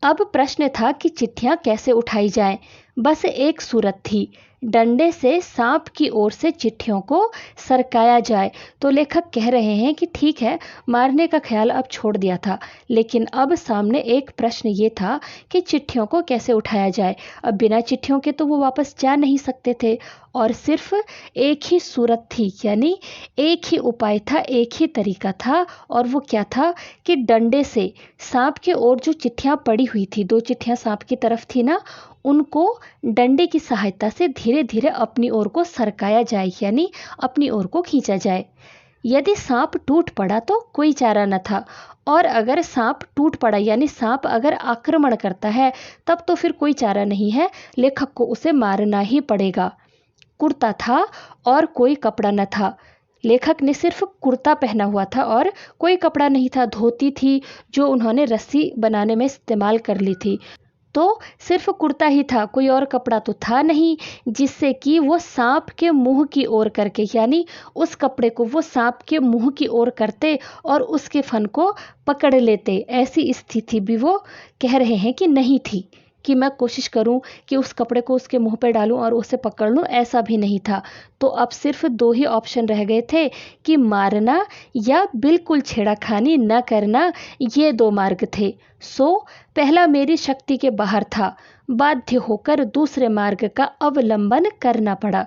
अब प्रश्न था कि चिट्ठियां कैसे उठाई जाएं। बस एक सूरत थी, डंडे से सांप की ओर से चिट्ठियों को सरकाया जाए। तो लेखक कह रहे हैं कि ठीक है, मारने का ख्याल अब छोड़ दिया था, लेकिन अब सामने एक प्रश्न ये था कि चिट्ठियों को कैसे उठाया जाए। अब बिना चिट्ठियों के तो वो वापस जा नहीं सकते थे और सिर्फ एक ही सूरत थी, यानी एक ही उपाय था, एक ही तरीका था और वो क्या था कि डंडे से सांप के ओर जो चिट्ठियां पड़ी हुई थी, 2 चिट्ठियां सांप की तरफ थी ना, उनको डंडे की सहायता से धीरे धीरे अपनी ओर को सरकाया जाए, यानी अपनी ओर को खींचा जाए। यदि सांप टूट पड़ा तो कोई चारा न था और अगर सांप टूट पड़ा यानी सांप अगर आक्रमण करता है तब तो फिर कोई चारा नहीं है, लेखक को उसे मारना ही पड़ेगा। कुर्ता था और कोई कपड़ा न था। लेखक ने सिर्फ कुर्ता पहना हुआ था और कोई कपड़ा नहीं था। धोती थी जो उन्होंने रस्सी बनाने में इस्तेमाल कर ली थी। तो सिर्फ कुर्ता ही था, कोई और कपड़ा तो था नहीं जिससे कि वो सांप के मुंह की ओर करके, यानी उस कपड़े को वो सांप के मुंह की ओर करते और उसके फन को पकड़ लेते। ऐसी स्थिति भी वो कह रहे हैं कि नहीं थी कि मैं कोशिश करूं कि उस कपड़े को उसके मुंह पे डालूं और उसे पकड़ लूं, ऐसा भी नहीं था। तो अब सिर्फ 2 ही ऑप्शन रह गए थे कि मारना या बिल्कुल छेड़खानी न करना, ये 2 मार्ग थे। सो पहला मेरी शक्ति के बाहर था, बाध्य होकर दूसरे मार्ग का अवलंबन करना पड़ा।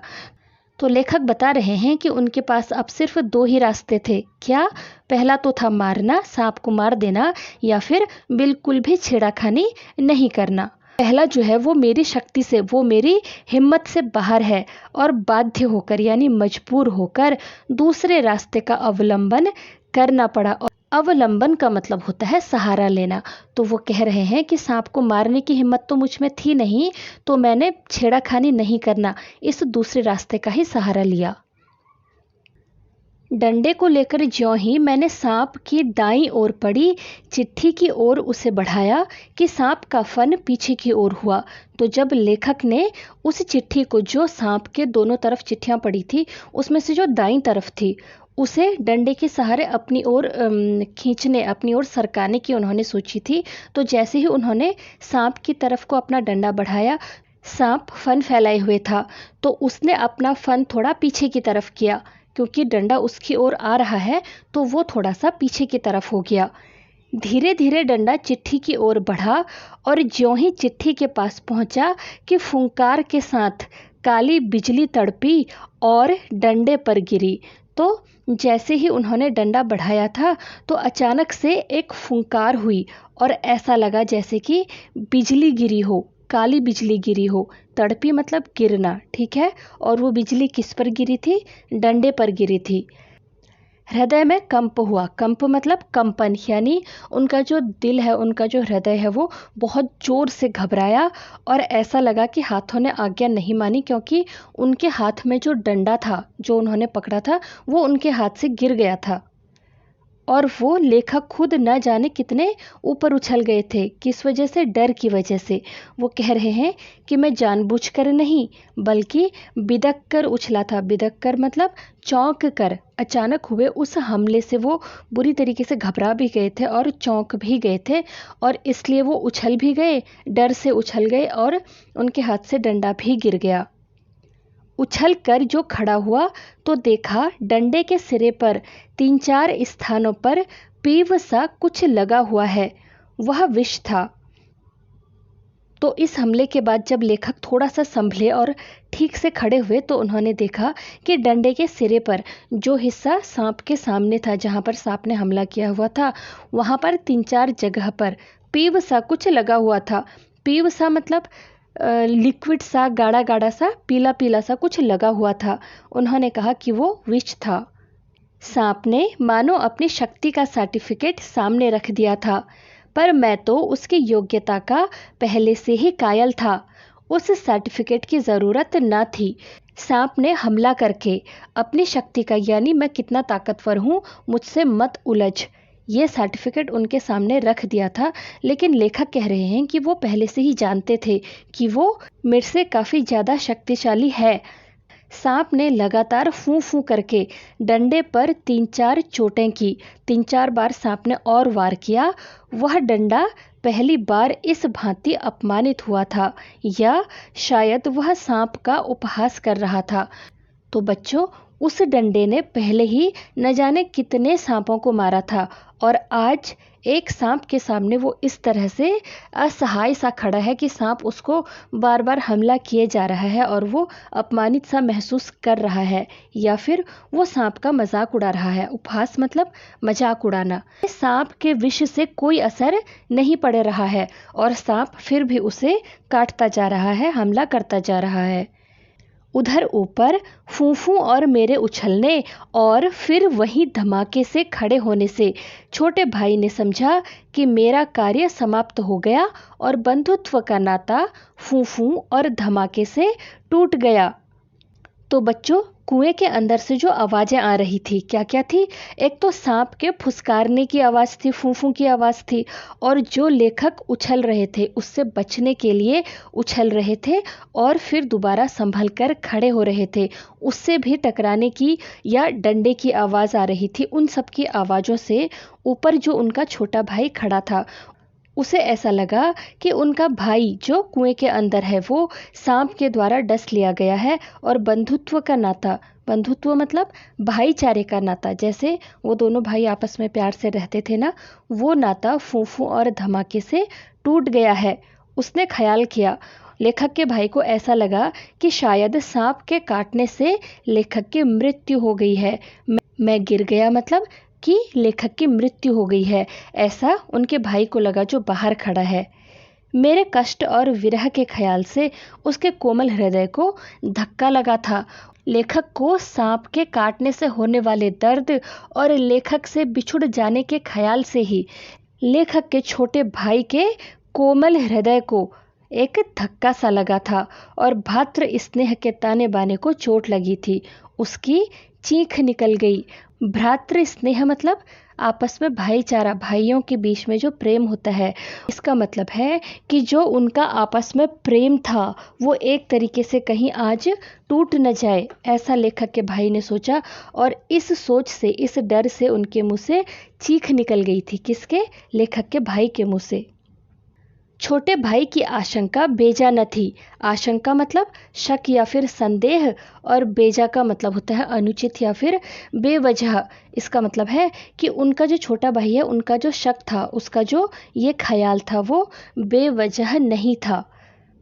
तो लेखक बता रहे हैं कि उनके पास अब सिर्फ 2 ही रास्ते थे। क्या? पहला तो था मारना, सांप को मार देना, या फिर बिल्कुल भी छेड़खानी नहीं करना। पहला जो है वो मेरी शक्ति से, वो मेरी हिम्मत से बाहर है और बाध्य होकर यानी मजबूर होकर दूसरे रास्ते का अवलंबन करना पड़ा। और अवलंबन का मतलब होता है सहारा लेना। तो वो कह रहे हैं कि सांप को मारने की हिम्मत तो मुझ में थी नहीं, तो मैंने छेड़खानी नहीं करना, इस दूसरे रास्ते का ही सहारा लिया। डंडे को लेकर ज्यों ही मैंने सांप की दाईं ओर पड़ी चिट्ठी की ओर उसे बढ़ाया कि सांप का फन पीछे की ओर हुआ। तो जब लेखक ने उस चिट्ठी को, जो सांप के दोनों तरफ चिट्ठियां पड़ी थी उसमें से जो दाईं तरफ थी, उसे डंडे के सहारे अपनी ओर खींचने, अपनी ओर सरकाने की उन्होंने सोची थी। तो जैसे ही उन्होंने सांप की तरफ को अपना डंडा बढ़ाया, सांप फन फैलाए हुए था, तो उसने अपना फन थोड़ा पीछे की तरफ किया, क्योंकि डंडा उसकी ओर आ रहा है तो वो थोड़ा सा पीछे की तरफ हो गया। धीरे धीरे डंडा चिट्ठी की ओर बढ़ा और ज्यों ही चिट्ठी के पास पहुंचा कि फुंकार के साथ काली बिजली तड़पी और डंडे पर गिरी। तो जैसे ही उन्होंने डंडा बढ़ाया था तो अचानक से एक फुंकार हुई और ऐसा लगा जैसे कि बिजली गिरी हो, काली बिजली गिरी हो। तड़पी मतलब गिरना, ठीक है। और वो बिजली किस पर गिरी थी? डंडे पर गिरी थी। हृदय में कंप हुआ। कंप मतलब कंपन, यानी उनका जो दिल है, उनका जो हृदय है वो बहुत ज़ोर से घबराया और ऐसा लगा कि हाथों ने आज्ञा नहीं मानी, क्योंकि उनके हाथ में जो डंडा था जो उन्होंने पकड़ा था वो उनके हाथ से गिर गया था। और वो लेखक खुद न जाने कितने ऊपर उछल गए थे। किस वजह से? डर की वजह से। वो कह रहे हैं कि मैं जानबूझकर नहीं बल्कि बिदक कर उछला था। बिदक कर मतलब चौंक कर। अचानक हुए उस हमले से वो बुरी तरीके से घबरा भी गए थे और चौंक भी गए थे, और इसलिए वो उछल भी गए, डर से उछल गए और उनके हाथ से डंडा भी गिर गया। उछल कर जो खड़ा हुआ तो देखा डंडे के सिरे पर 3-4 स्थानों पर पीव सा कुछ लगा हुआ है। वह विष था। तो इस हमले के बाद जब लेखक थोड़ा सा संभले और ठीक से खड़े हुए तो उन्होंने देखा कि डंडे के सिरे पर जो हिस्सा सांप के सामने था, जहाँ पर सांप ने हमला किया हुआ था, वहाँ पर 3-4 जगह पर पीव सा कुछ लगा हुआ था। पीव सा मतलब लिक्विड सा, गाढ़ा गाढ़ा सा, पीला पीला सा कुछ लगा हुआ था। उन्होंने कहा कि वो विष था। सांप ने मानो अपनी शक्ति का सर्टिफिकेट सामने रख दिया था, पर मैं तो उसकी योग्यता का पहले से ही कायल था। उस सर्टिफिकेट की ज़रूरत न थी। सांप ने हमला करके अपनी शक्ति का, यानी मैं कितना ताकतवर हूँ, मुझसे मत उलझ, ये सर्टिफिकेट उनके सामने रख दिया था। लेकिन लेखक कह रहे हैं कि वो पहले से ही जानते थे कि वो मेरे से काफ़ी ज़्यादा शक्तिशाली है। सांप ने लगातार फूं फूं करके डंडे पर 3-4 चोटें की। 3-4 बार सांप ने और वार किया। वह डंडा पहली बार इस भांति अपमानित हुआ था, या शायद वह सांप का उपहास कर रहा था। तो बच्चों, उस डंडे ने पहले ही न जाने कितने सांपों को मारा था, और आज एक सांप के सामने वो इस तरह से असहाय सा खड़ा है कि सांप उसको बार बार हमला किए जा रहा है और वो अपमानित सा महसूस कर रहा है, या फिर वो सांप का मजाक उड़ा रहा है। उपहास मतलब मजाक उड़ाना। सांप के विष से कोई असर नहीं पड़ रहा है और सांप फिर भी उसे काटता जा रहा है, हमला करता जा रहा है। उधर ऊपर फूफू और मेरे उछलने और फिर वहीं धमाके से खड़े होने से छोटे भाई ने समझा कि मेरा कार्य समाप्त हो गया और बंधुत्व का नाता फूफू और धमाके से टूट गया। तो बच्चों, कुएं के अंदर से जो आवाज़ें आ रही थी, क्या क्या थी? एक तो सांप के फुसकारने की आवाज़ थी, फूं फूं की आवाज़ थी, और जो लेखक उछल रहे थे उससे बचने के लिए उछल रहे थे और फिर दोबारा संभल कर खड़े हो रहे थे, उससे भी टकराने की या डंडे की आवाज़ आ रही थी। उन सब की आवाज़ों से ऊपर जो उनका छोटा भाई खड़ा था, उसे ऐसा लगा कि उनका भाई जो कुएं के अंदर है वो सांप के द्वारा डस लिया गया है, और बंधुत्व का नाता, बंधुत्व मतलब भाईचारे का नाता, जैसे वो दोनों भाई आपस में प्यार से रहते थे ना, वो नाता फूफू और धमाके से टूट गया है। उसने ख्याल किया। लेखक के भाई को ऐसा लगा कि शायद सांप के काटने से लेखक की मृत्यु हो गई है। मैं गिर गया मतलब कि लेखक की मृत्यु हो गई है, ऐसा उनके भाई को लगा जो बाहर खड़ा है। मेरे कष्ट और विरह के ख्याल से उसके कोमल हृदय को धक्का लगा था। लेखक को सांप के काटने से होने वाले दर्द और लेखक से बिछुड़ जाने के ख्याल से ही लेखक के छोटे भाई के कोमल हृदय को एक धक्का सा लगा था, और भातृ स्नेह के ताने बाने को चोट लगी थी। उसकी चीख निकल गई। भ्रातृ स्नेह मतलब आपस में भाईचारा, भाइयों के बीच में जो प्रेम होता है। इसका मतलब है कि जो उनका आपस में प्रेम था वो एक तरीके से कहीं आज टूट न जाए, ऐसा लेखक के भाई ने सोचा। और इस सोच से, इस डर से उनके मुंह से चीख निकल गई थी। किसके? लेखक के भाई के मुंह से। छोटे भाई की आशंका बेजा न थी। आशंका मतलब शक या फिर संदेह, और बेजा का मतलब होता है अनुचित या फिर बेवजह। इसका मतलब है कि उनका जो छोटा भाई है, उनका जो शक था, उसका जो ये ख्याल था, वो बेवजह नहीं था।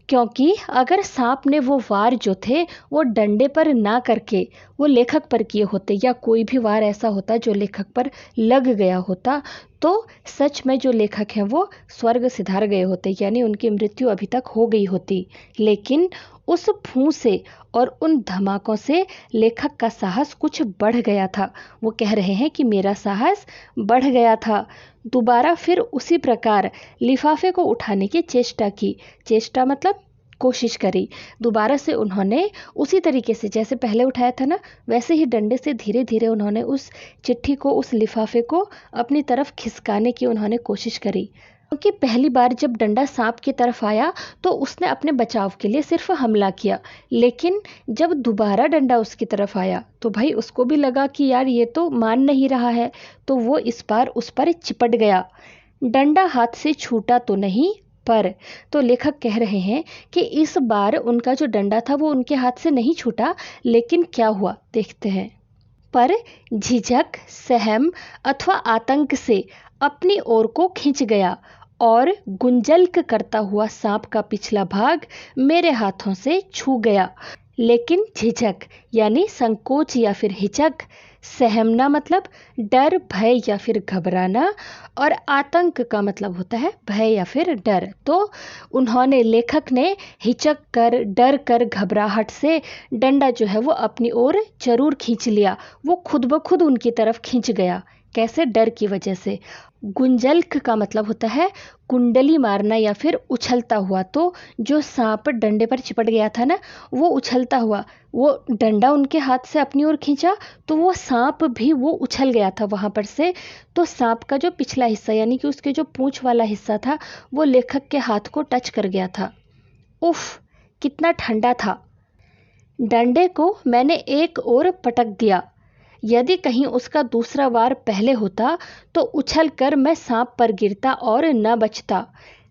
क्योंकि अगर सांप ने वो वार जो थे वो डंडे पर ना करके वो लेखक पर किए होते, या कोई भी वार ऐसा होता जो लेखक पर लग गया होता, तो सच में जो लेखक हैं वो स्वर्ग सिधार गए होते, यानी उनकी मृत्यु अभी तक हो गई होती। लेकिन उस फूं से और उन धमाकों से लेखक का साहस कुछ बढ़ गया था। वो कह रहे हैं कि मेरा साहस बढ़ गया था। दोबारा फिर उसी प्रकार लिफाफे को उठाने की चेष्टा की। चेष्टा मतलब कोशिश करी। दोबारा से उन्होंने उसी तरीके से जैसे पहले उठाया था ना, वैसे ही डंडे से धीरे धीरे उन्होंने उस चिट्ठी को, उस लिफाफे को अपनी तरफ खिसकाने की उन्होंने कोशिश करी। क्योंकि पहली बार जब डंडा सांप की तरफ आया तो उसने अपने बचाव के लिए सिर्फ हमला किया, लेकिन जब दोबारा डंडा उसकी तरफ आया तो भाई उसको भी लगा कि यार ये तो मान नहीं रहा है, तो वो इस बार उस पर चिपट गया। डंडा हाथ से छूटा तो नहीं, पर तो लेखक कह रहे हैं कि इस बार उनका जो डंडा था वो उनके हाथ से नहीं छूटा, लेकिन क्या हुआ देखते हैं। पर झिझक, सहम अथवा आतंक से अपनी ओर को खिंच गया और गुंजल्क करता हुआ सांप का पिछला भाग मेरे हाथों से छू गया। लेकिन झिझक यानी संकोच या फिर हिचक, सहमना मतलब डर, भय या फिर घबराना, और आतंक का मतलब होता है भय या फिर डर। तो उन्होंने, लेखक ने हिचक कर, डर कर, घबराहट से डंडा जो है वो अपनी ओर जरूर खींच लिया। वो खुद ब खुद उनकी तरफ खींच गया। कैसे? डर की वजह से। गुंजल्क का मतलब होता है कुंडली मारना या फिर उछलता हुआ। तो जो सांप डंडे पर चिपट गया था ना, वो उछलता हुआ, वो डंडा उनके हाथ से अपनी ओर खींचा तो वो सांप भी वो उछल गया था वहां पर से। तो सांप का जो पिछला हिस्सा यानी कि उसके जो पूंछ वाला हिस्सा था वो लेखक के हाथ को टच कर गया था। उफ, कितना ठंडा था। डंडे को मैंने एक ओर पटक दिया। यदि कहीं उसका दूसरा वार पहले होता तो उछल कर मैं सांप पर गिरता और न बचता।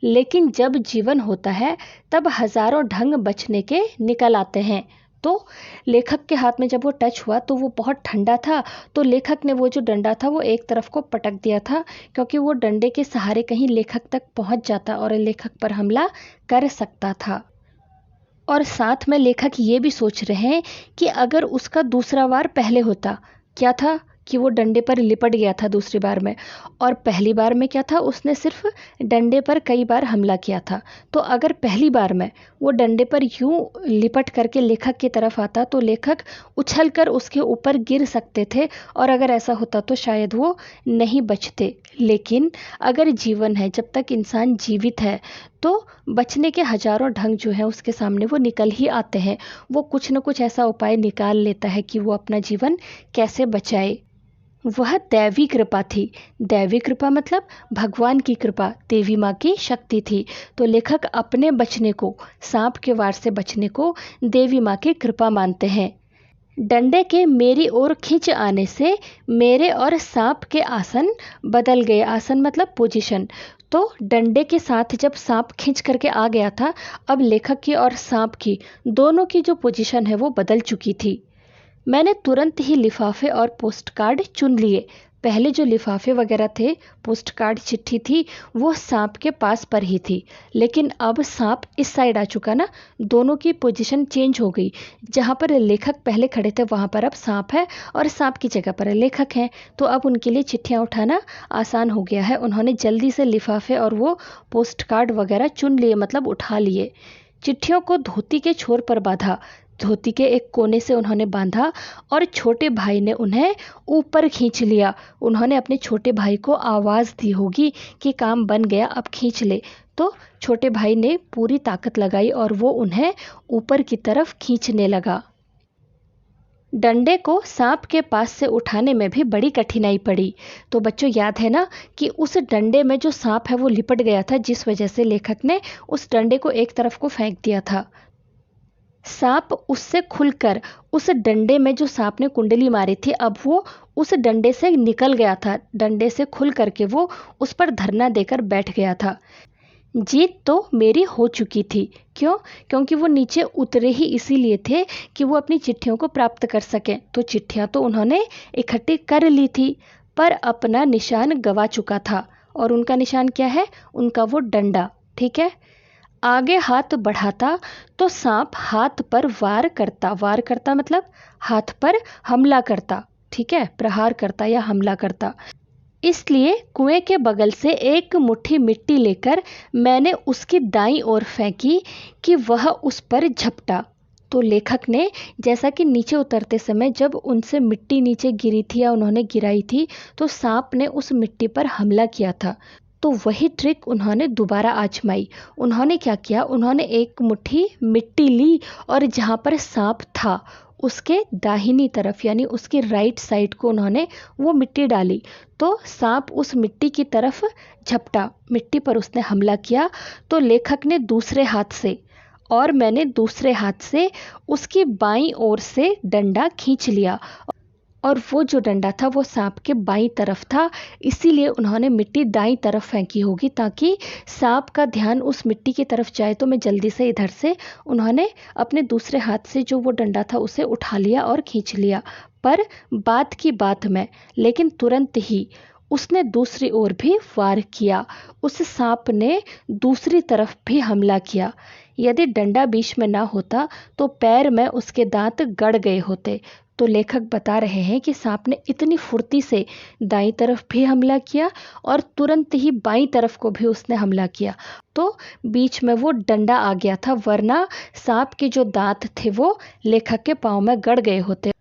लेकिन जब जीवन होता है तब हजारों ढंग बचने के निकल आते हैं। तो लेखक के हाथ में जब वो टच हुआ तो वो बहुत ठंडा था, तो लेखक ने वो जो डंडा था वो एक तरफ को पटक दिया था, क्योंकि वो डंडे के सहारे कहीं लेखक तक पहुंच जाता और लेखक पर हमला कर सकता था। और साथ में लेखक ये भी सोच रहे हैं कि अगर उसका दूसरा वार पहले होता, क्या था कि वो डंडे पर लिपट गया था दूसरी बार में, और पहली बार में क्या था, उसने सिर्फ डंडे पर कई बार हमला किया था। तो अगर पहली बार में वो डंडे पर यूं लिपट करके लेखक की तरफ आता तो लेखक उछल कर उसके ऊपर गिर सकते थे, और अगर ऐसा होता तो शायद वो नहीं बचते। लेकिन अगर जीवन है, जब तक इंसान जीवित है, तो बचने के हजारों ढंग जो हैं उसके सामने वो निकल ही आते हैं। वो कुछ न कुछ ऐसा उपाय निकाल लेता है कि वो अपना जीवन कैसे बचाए। वह दैवी कृपा थी। दैवी कृपा मतलब भगवान की कृपा, देवी माँ की शक्ति थी। तो लेखक अपने बचने को, सांप के वार से बचने को देवी माँ की कृपा मानते हैं। डंडे के मेरी ओर खींच आने से मेरे और सांप के आसन बदल गए। आसन मतलब पोजीशन। तो डंडे के साथ जब सांप खींच करके आ गया था, अब लेखक की और सांप की दोनों की जो पोजीशन है वो बदल चुकी थी। मैंने तुरंत ही लिफाफे और पोस्ट कार्ड चुन लिए। पहले जो लिफाफे वगैरह थे, पोस्ट कार्ड, चिट्ठी थी, वो सांप के पास पर ही थी। लेकिन अब सांप इस साइड आ चुका ना, दोनों की पोजीशन चेंज हो गई। जहाँ पर लेखक पहले खड़े थे वहाँ पर अब सांप है, और सांप की जगह पर लेखक हैं। तो अब उनके लिए चिट्ठियाँ उठाना आसान हो गया है। उन्होंने जल्दी से लिफाफे और वो पोस्ट कार्ड वगैरह चुन लिए, मतलब उठा लिए। चिट्ठियों को धोती के छोर पर बांधा। धोती के एक कोने से उन्होंने बांधा और छोटे भाई ने उन्हें ऊपर खींच लिया। उन्होंने अपने छोटे भाई को आवाज़ दी होगी कि काम बन गया, अब खींच ले। तो छोटे भाई ने पूरी ताकत लगाई और वो उन्हें ऊपर की तरफ खींचने लगा। डंडे को सांप के पास से उठाने में भी बड़ी कठिनाई पड़ी। तो बच्चों याद है ना कि उस डंडे में जो सांप है वो लिपट गया था, जिस वजह से लेखक ने उस डंडे को एक तरफ को फेंक दिया था। सांप उससे खुलकर उस डंडे में जो सांप ने कुंडली मारी थी, अब वो उस डंडे से निकल गया था। डंडे से खुल करके वो उस पर धरना देकर बैठ गया था। जीत तो मेरी हो चुकी थी। क्यों? क्योंकि वो नीचे उतरे ही इसीलिए थे कि वो अपनी चिट्ठियों को प्राप्त कर सकें। तो चिट्ठियाँ तो उन्होंने इकट्ठी कर ली थी, पर अपना निशान गवा चुका था। और उनका निशान क्या है? उनका वो डंडा। ठीक है। आगे हाथ बढ़ाता तो सांप हाथ पर वार करता मतलब हाथ पर हमला करता। ठीक है, प्रहार करता या हमला करता। इसलिए कुएं के बगल से एक मुट्ठी मिट्टी लेकर मैंने उसकी दाईं ओर फेंकी कि वह उस पर झपटा। तो लेखक ने जैसा कि नीचे उतरते समय जब उनसे मिट्टी नीचे गिरी थी या उन्होंने गिराई थी, तो सांप ने उस मिट्टी पर हमला किया था। तो वही ट्रिक उन्होंने दोबारा आजमाई। उन्होंने क्या किया? उन्होंने एक मुट्ठी मिट्टी ली और जहाँ पर सांप था उसके दाहिनी तरफ यानी उसकी राइट साइड को उन्होंने वो मिट्टी डाली। तो सांप उस मिट्टी की तरफ झपटा, मिट्टी पर उसने हमला किया। तो लेखक ने दूसरे हाथ से और मैंने दूसरे हाथ से उसकी बाईं ओर से डंडा खींच लिया और वो जो डंडा था वो सांप के बाईं तरफ था। इसीलिए उन्होंने मिट्टी दाईं तरफ फेंकी होगी ताकि सांप का ध्यान उस मिट्टी की तरफ जाए। तो मैं जल्दी से इधर से उन्होंने अपने दूसरे हाथ से जो वो डंडा था उसे उठा लिया और खींच लिया। पर बात की बात में, लेकिन तुरंत ही उसने दूसरी ओर भी वार किया। उस सांप ने दूसरी तरफ भी हमला किया। यदि डंडा बीच में ना होता तो पैर में उसके दांत गड़ गए होते। तो लेखक बता रहे हैं कि सांप ने इतनी फुर्ती से दाईं तरफ भी हमला किया और तुरंत ही बाईं तरफ को भी उसने हमला किया। तो बीच में वो डंडा आ गया था, वरना सांप के जो दांत थे वो लेखक के पाँव में गड़ गए होते।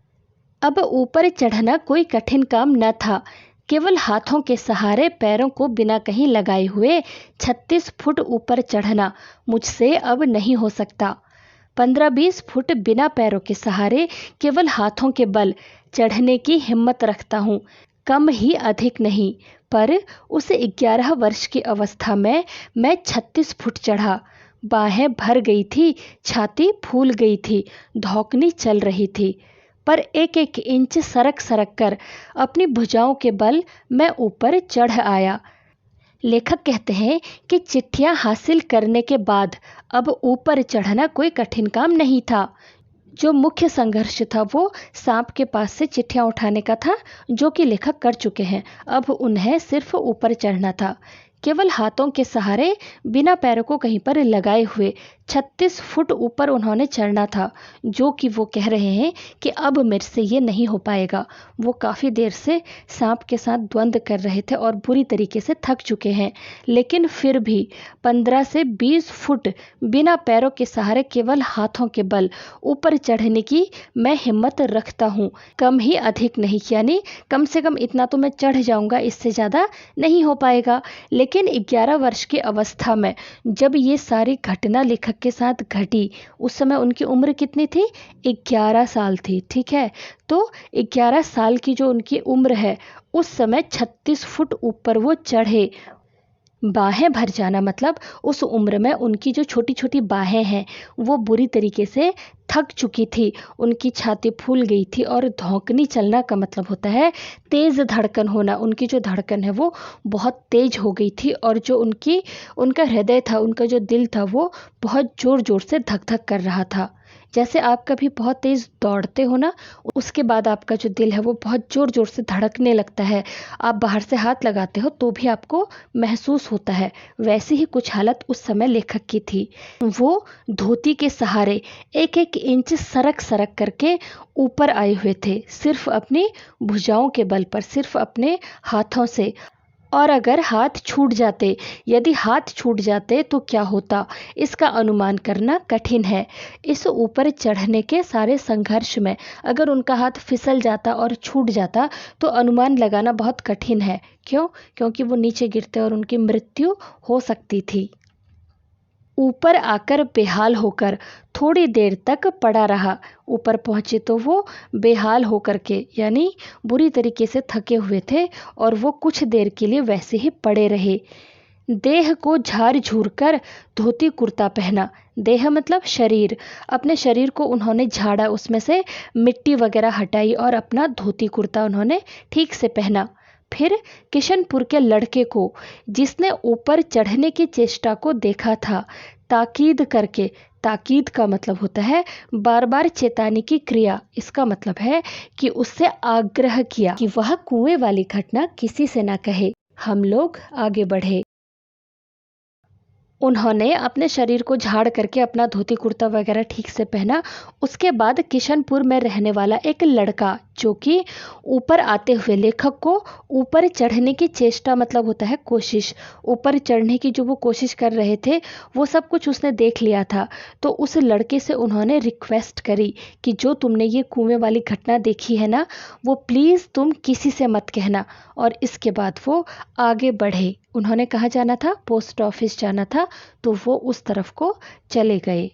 अब ऊपर चढ़ना कोई कठिन काम न था। केवल हाथों के सहारे पैरों को बिना कहीं लगाए हुए 36 फुट ऊपर चढ़ना मुझसे अब नहीं हो सकता। 15-20 फुट बिना पैरों के सहारे केवल हाथों के बल चढ़ने की हिम्मत रखता हूँ, कम ही अधिक नहीं। पर उस 11 वर्ष की अवस्था में मैं 36 फुट चढ़ा। बाहें भर गई थी, छाती फूल गई थी, धौंकनी चल रही थी। पर एक एक इंच सरक सरक कर अपनी भुजाओं के बल मैं ऊपर चढ़ आया। लेखक कहते हैं कि चिट्ठियां हासिल करने के बाद अब ऊपर चढ़ना कोई कठिन काम नहीं था। जो मुख्य संघर्ष था वो सांप के पास से चिट्ठियां उठाने का था, जो कि लेखक कर चुके हैं। अब उन्हें सिर्फ ऊपर चढ़ना था। केवल हाथों के सहारे बिना पैरों को कहीं पर लगाए हुए 36 फुट ऊपर उन्होंने चढ़ना था, जो कि वो कह रहे हैं कि अब मेरे से ये नहीं हो पाएगा। वो काफ़ी देर से सांप के साथ द्वंद्व कर रहे थे और बुरी तरीके से थक चुके हैं, लेकिन फिर भी 15 से 20 फुट बिना पैरों के सहारे केवल हाथों के बल ऊपर चढ़ने की मैं हिम्मत रखता हूँ, कम ही अधिक नहीं। यानी कम से कम इतना तो मैं चढ़ जाऊँगा, इससे ज़्यादा नहीं हो पाएगा। लेकिन 11 वर्ष की अवस्था में जब ये सारी घटना लेखक के साथ घटी, उस समय उनकी उम्र कितनी थी? 11 साल थी। ठीक है, तो 11 साल की जो उनकी उम्र है, उस समय 36 फुट ऊपर वो चढ़े। बाहें भर जाना मतलब उस उम्र में उनकी जो छोटी छोटी बाहें हैं वो बुरी तरीके से थक चुकी थी, उनकी छाती फूल गई थी। और धौंकनी चलना का मतलब होता है तेज़ धड़कन होना। उनकी जो धड़कन है वो बहुत तेज हो गई थी और जो उनका हृदय था, उनका जो दिल था वो बहुत ज़ोर ज़ोर से धक धक कर रहा था। जैसे आप कभी बहुत तेज़ दौड़ते हो ना, उसके बाद आपका जो दिल है वो बहुत ज़ोर ज़ोर से धड़कने लगता है, आप बाहर से हाथ लगाते हो तो भी आपको महसूस होता है। वैसी ही कुछ हालत उस समय लेखक की थी। वो धोती के सहारे एक एक इंच सरक सरक करके ऊपर आए हुए थे, सिर्फ अपनी भुजाओं के बल पर, सिर्फ अपने हाथों से। और अगर हाथ छूट जाते, यदि हाथ छूट जाते तो क्या होता, इसका अनुमान करना कठिन है। इस ऊपर चढ़ने के सारे संघर्ष में अगर उनका हाथ फिसल जाता और छूट जाता तो अनुमान लगाना बहुत कठिन है। क्यों? क्योंकि वो नीचे गिरते और उनकी मृत्यु हो सकती थी। ऊपर आकर बेहाल होकर थोड़ी देर तक पड़ा रहा। ऊपर पहुँचे तो वो बेहाल होकर के, यानी बुरी तरीके से थके हुए थे और वो कुछ देर के लिए वैसे ही पड़े रहे। देह को झाड़ झूर कर धोती कुर्ता पहना। देह मतलब शरीर। अपने शरीर को उन्होंने झाड़ा, उसमें से मिट्टी वगैरह हटाई और अपना धोती कुर्ता उन्होंने ठीक से पहना। फिर किशनपुर के लड़के को जिसने ऊपर चढ़ने की चेष्टा को देखा था ताकीद करके, ताकीद का मतलब होता है बार बार चेताने की क्रिया। इसका मतलब है कि उससे आग्रह किया कि वह कुएं वाली घटना किसी से ना कहे। हम लोग आगे बढ़े। उन्होंने अपने शरीर को झाड़ करके अपना धोती कुर्ता वगैरह ठीक से पहना। उसके बाद किशनपुर में रहने वाला एक लड़का जो कि ऊपर आते हुए लेखक को ऊपर चढ़ने की चेष्टा मतलब होता है कोशिश, ऊपर चढ़ने की जो वो कोशिश कर रहे थे वो सब कुछ उसने देख लिया था। तो उस लड़के से उन्होंने रिक्वेस्ट करी कि जो तुमने ये कुएं वाली घटना देखी है ना, वो प्लीज़ तुम किसी से मत कहना। और इसके बाद वो आगे बढ़े। उन्होंने कहाँ जाना था? पोस्ट ऑफिस जाना था, तो वो उस तरफ को चले गए।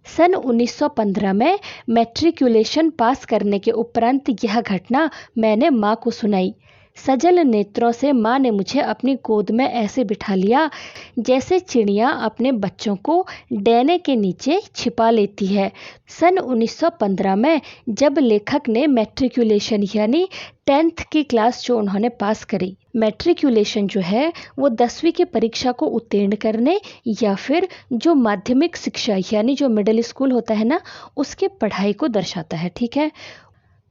सन 1915 में मैट्रिकुलेशन पास करने के उपरांत यह घटना मैंने माँ को सुनाई। सजल नेत्रों से माँ ने मुझे अपनी गोद में ऐसे बिठा लिया जैसे चिड़िया अपने बच्चों को डैने के नीचे छिपा लेती है। सन 1915 में जब लेखक ने मैट्रिकुलेशन यानी 10th की क्लास जो उन्होंने पास करी, मैट्रिकुलेशन जो है वो 10वीं की परीक्षा को उत्तीर्ण करने या फिर जो माध्यमिक शिक्षा यानी जो मिडिल स्कूल होता है ना, उसके पढ़ाई को दर्शाता है, ठीक है।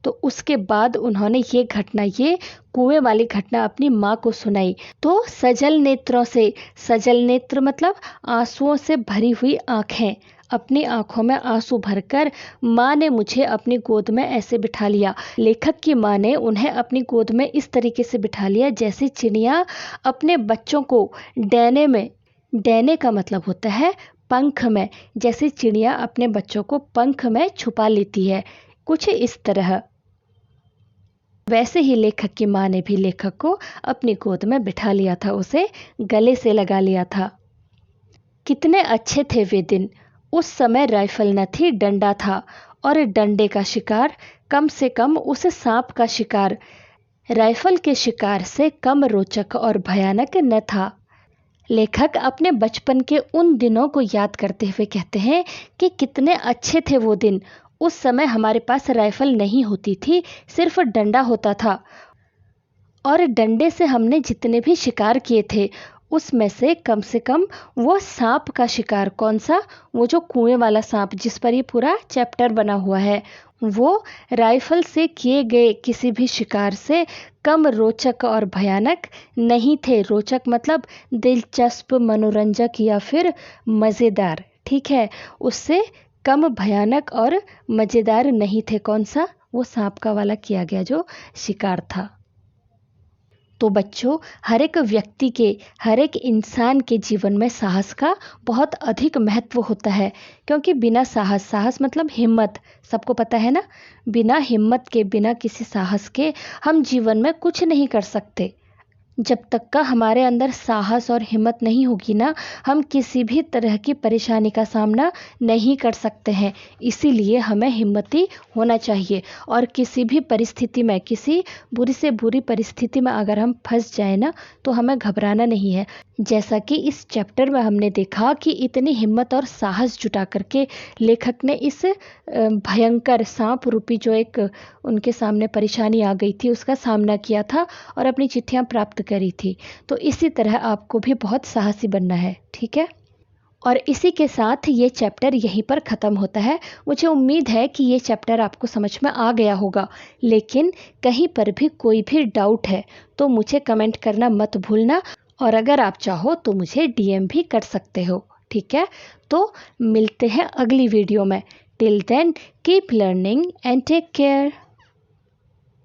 तो उसके बाद उन्होंने ये घटना, ये कुएं वाली घटना अपनी माँ को सुनाई। तो सजल नेत्रों से, सजल नेत्र मतलब आंसुओं से भरी हुई आंखें, अपनी आंखों में आंसू भरकर माँ ने मुझे अपनी गोद में ऐसे बिठा लिया। लेखक की माँ ने उन्हें अपनी गोद में इस तरीके से बिठा लिया जैसे चिड़िया अपने बच्चों को डैने में, डैने का मतलब होता है पंख में, जैसे चिड़िया अपने बच्चों को पंख में छुपा लेती है, कुछ इस तरह। वैसे ही लेखक की माँ ने भी लेखक को अपनी गोद में बिठा लिया था, उसे गले से लगा लिया था। कितने अच्छे थे वे दिन। उस समय राइफल न थी, डंडा था, और डंडे का शिकार कम से कम उस सांप का शिकार राइफल के शिकार से कम रोचक और भयानक न था। लेखक अपने बचपन के उन दिनों को याद करते हुए कहते हैं कि कितने अच्छे थे वो दिन। उस समय हमारे पास राइफल नहीं होती थी, सिर्फ डंडा होता था, और डंडे से हमने जितने भी शिकार किए थे उसमें से कम वो सांप का शिकार, कौन सा? वो जो कुएं वाला सांप जिस पर ये पूरा चैप्टर बना हुआ है, वो राइफल से किए गए किसी भी शिकार से कम रोचक और भयानक नहीं थे। रोचक मतलब दिलचस्प, मनोरंजक या फिर मज़ेदार, ठीक है। उससे कम भयानक और मज़ेदार नहीं थे। कौन सा? वो सांप का वाला किया गया जो शिकार था। तो बच्चों, हर एक व्यक्ति के, हर एक इंसान के जीवन में साहस का बहुत अधिक महत्व होता है, क्योंकि बिना साहस, साहस मतलब हिम्मत, सबको पता है ना, बिना हिम्मत के, बिना किसी साहस के हम जीवन में कुछ नहीं कर सकते। जब तक का हमारे अंदर साहस और हिम्मत नहीं होगी ना, हम किसी भी तरह की परेशानी का सामना नहीं कर सकते हैं। इसीलिए हमें हिम्मती होना चाहिए, और किसी भी परिस्थिति में, किसी बुरी से बुरी परिस्थिति में अगर हम फंस जाए ना, तो हमें घबराना नहीं है। जैसा कि इस चैप्टर में हमने देखा कि इतनी हिम्मत और साहस जुटा करके लेखक ने इस भयंकर सांप रूपी जो एक उनके सामने परेशानी आ गई थी उसका सामना किया था और अपनी चिट्ठियां प्राप्त करी थी। तो इसी तरह आपको भी बहुत साहसी बनना है, ठीक है। और इसी के साथ ये चैप्टर यहीं पर ख़त्म होता है। मुझे उम्मीद है कि ये चैप्टर आपको समझ में आ गया होगा, लेकिन कहीं पर भी कोई भी डाउट है तो मुझे कमेंट करना मत भूलना, और अगर आप चाहो तो मुझे DM भी कर सकते हो, ठीक है। तो मिलते हैं अगली वीडियो में। Till then keep learning and take care.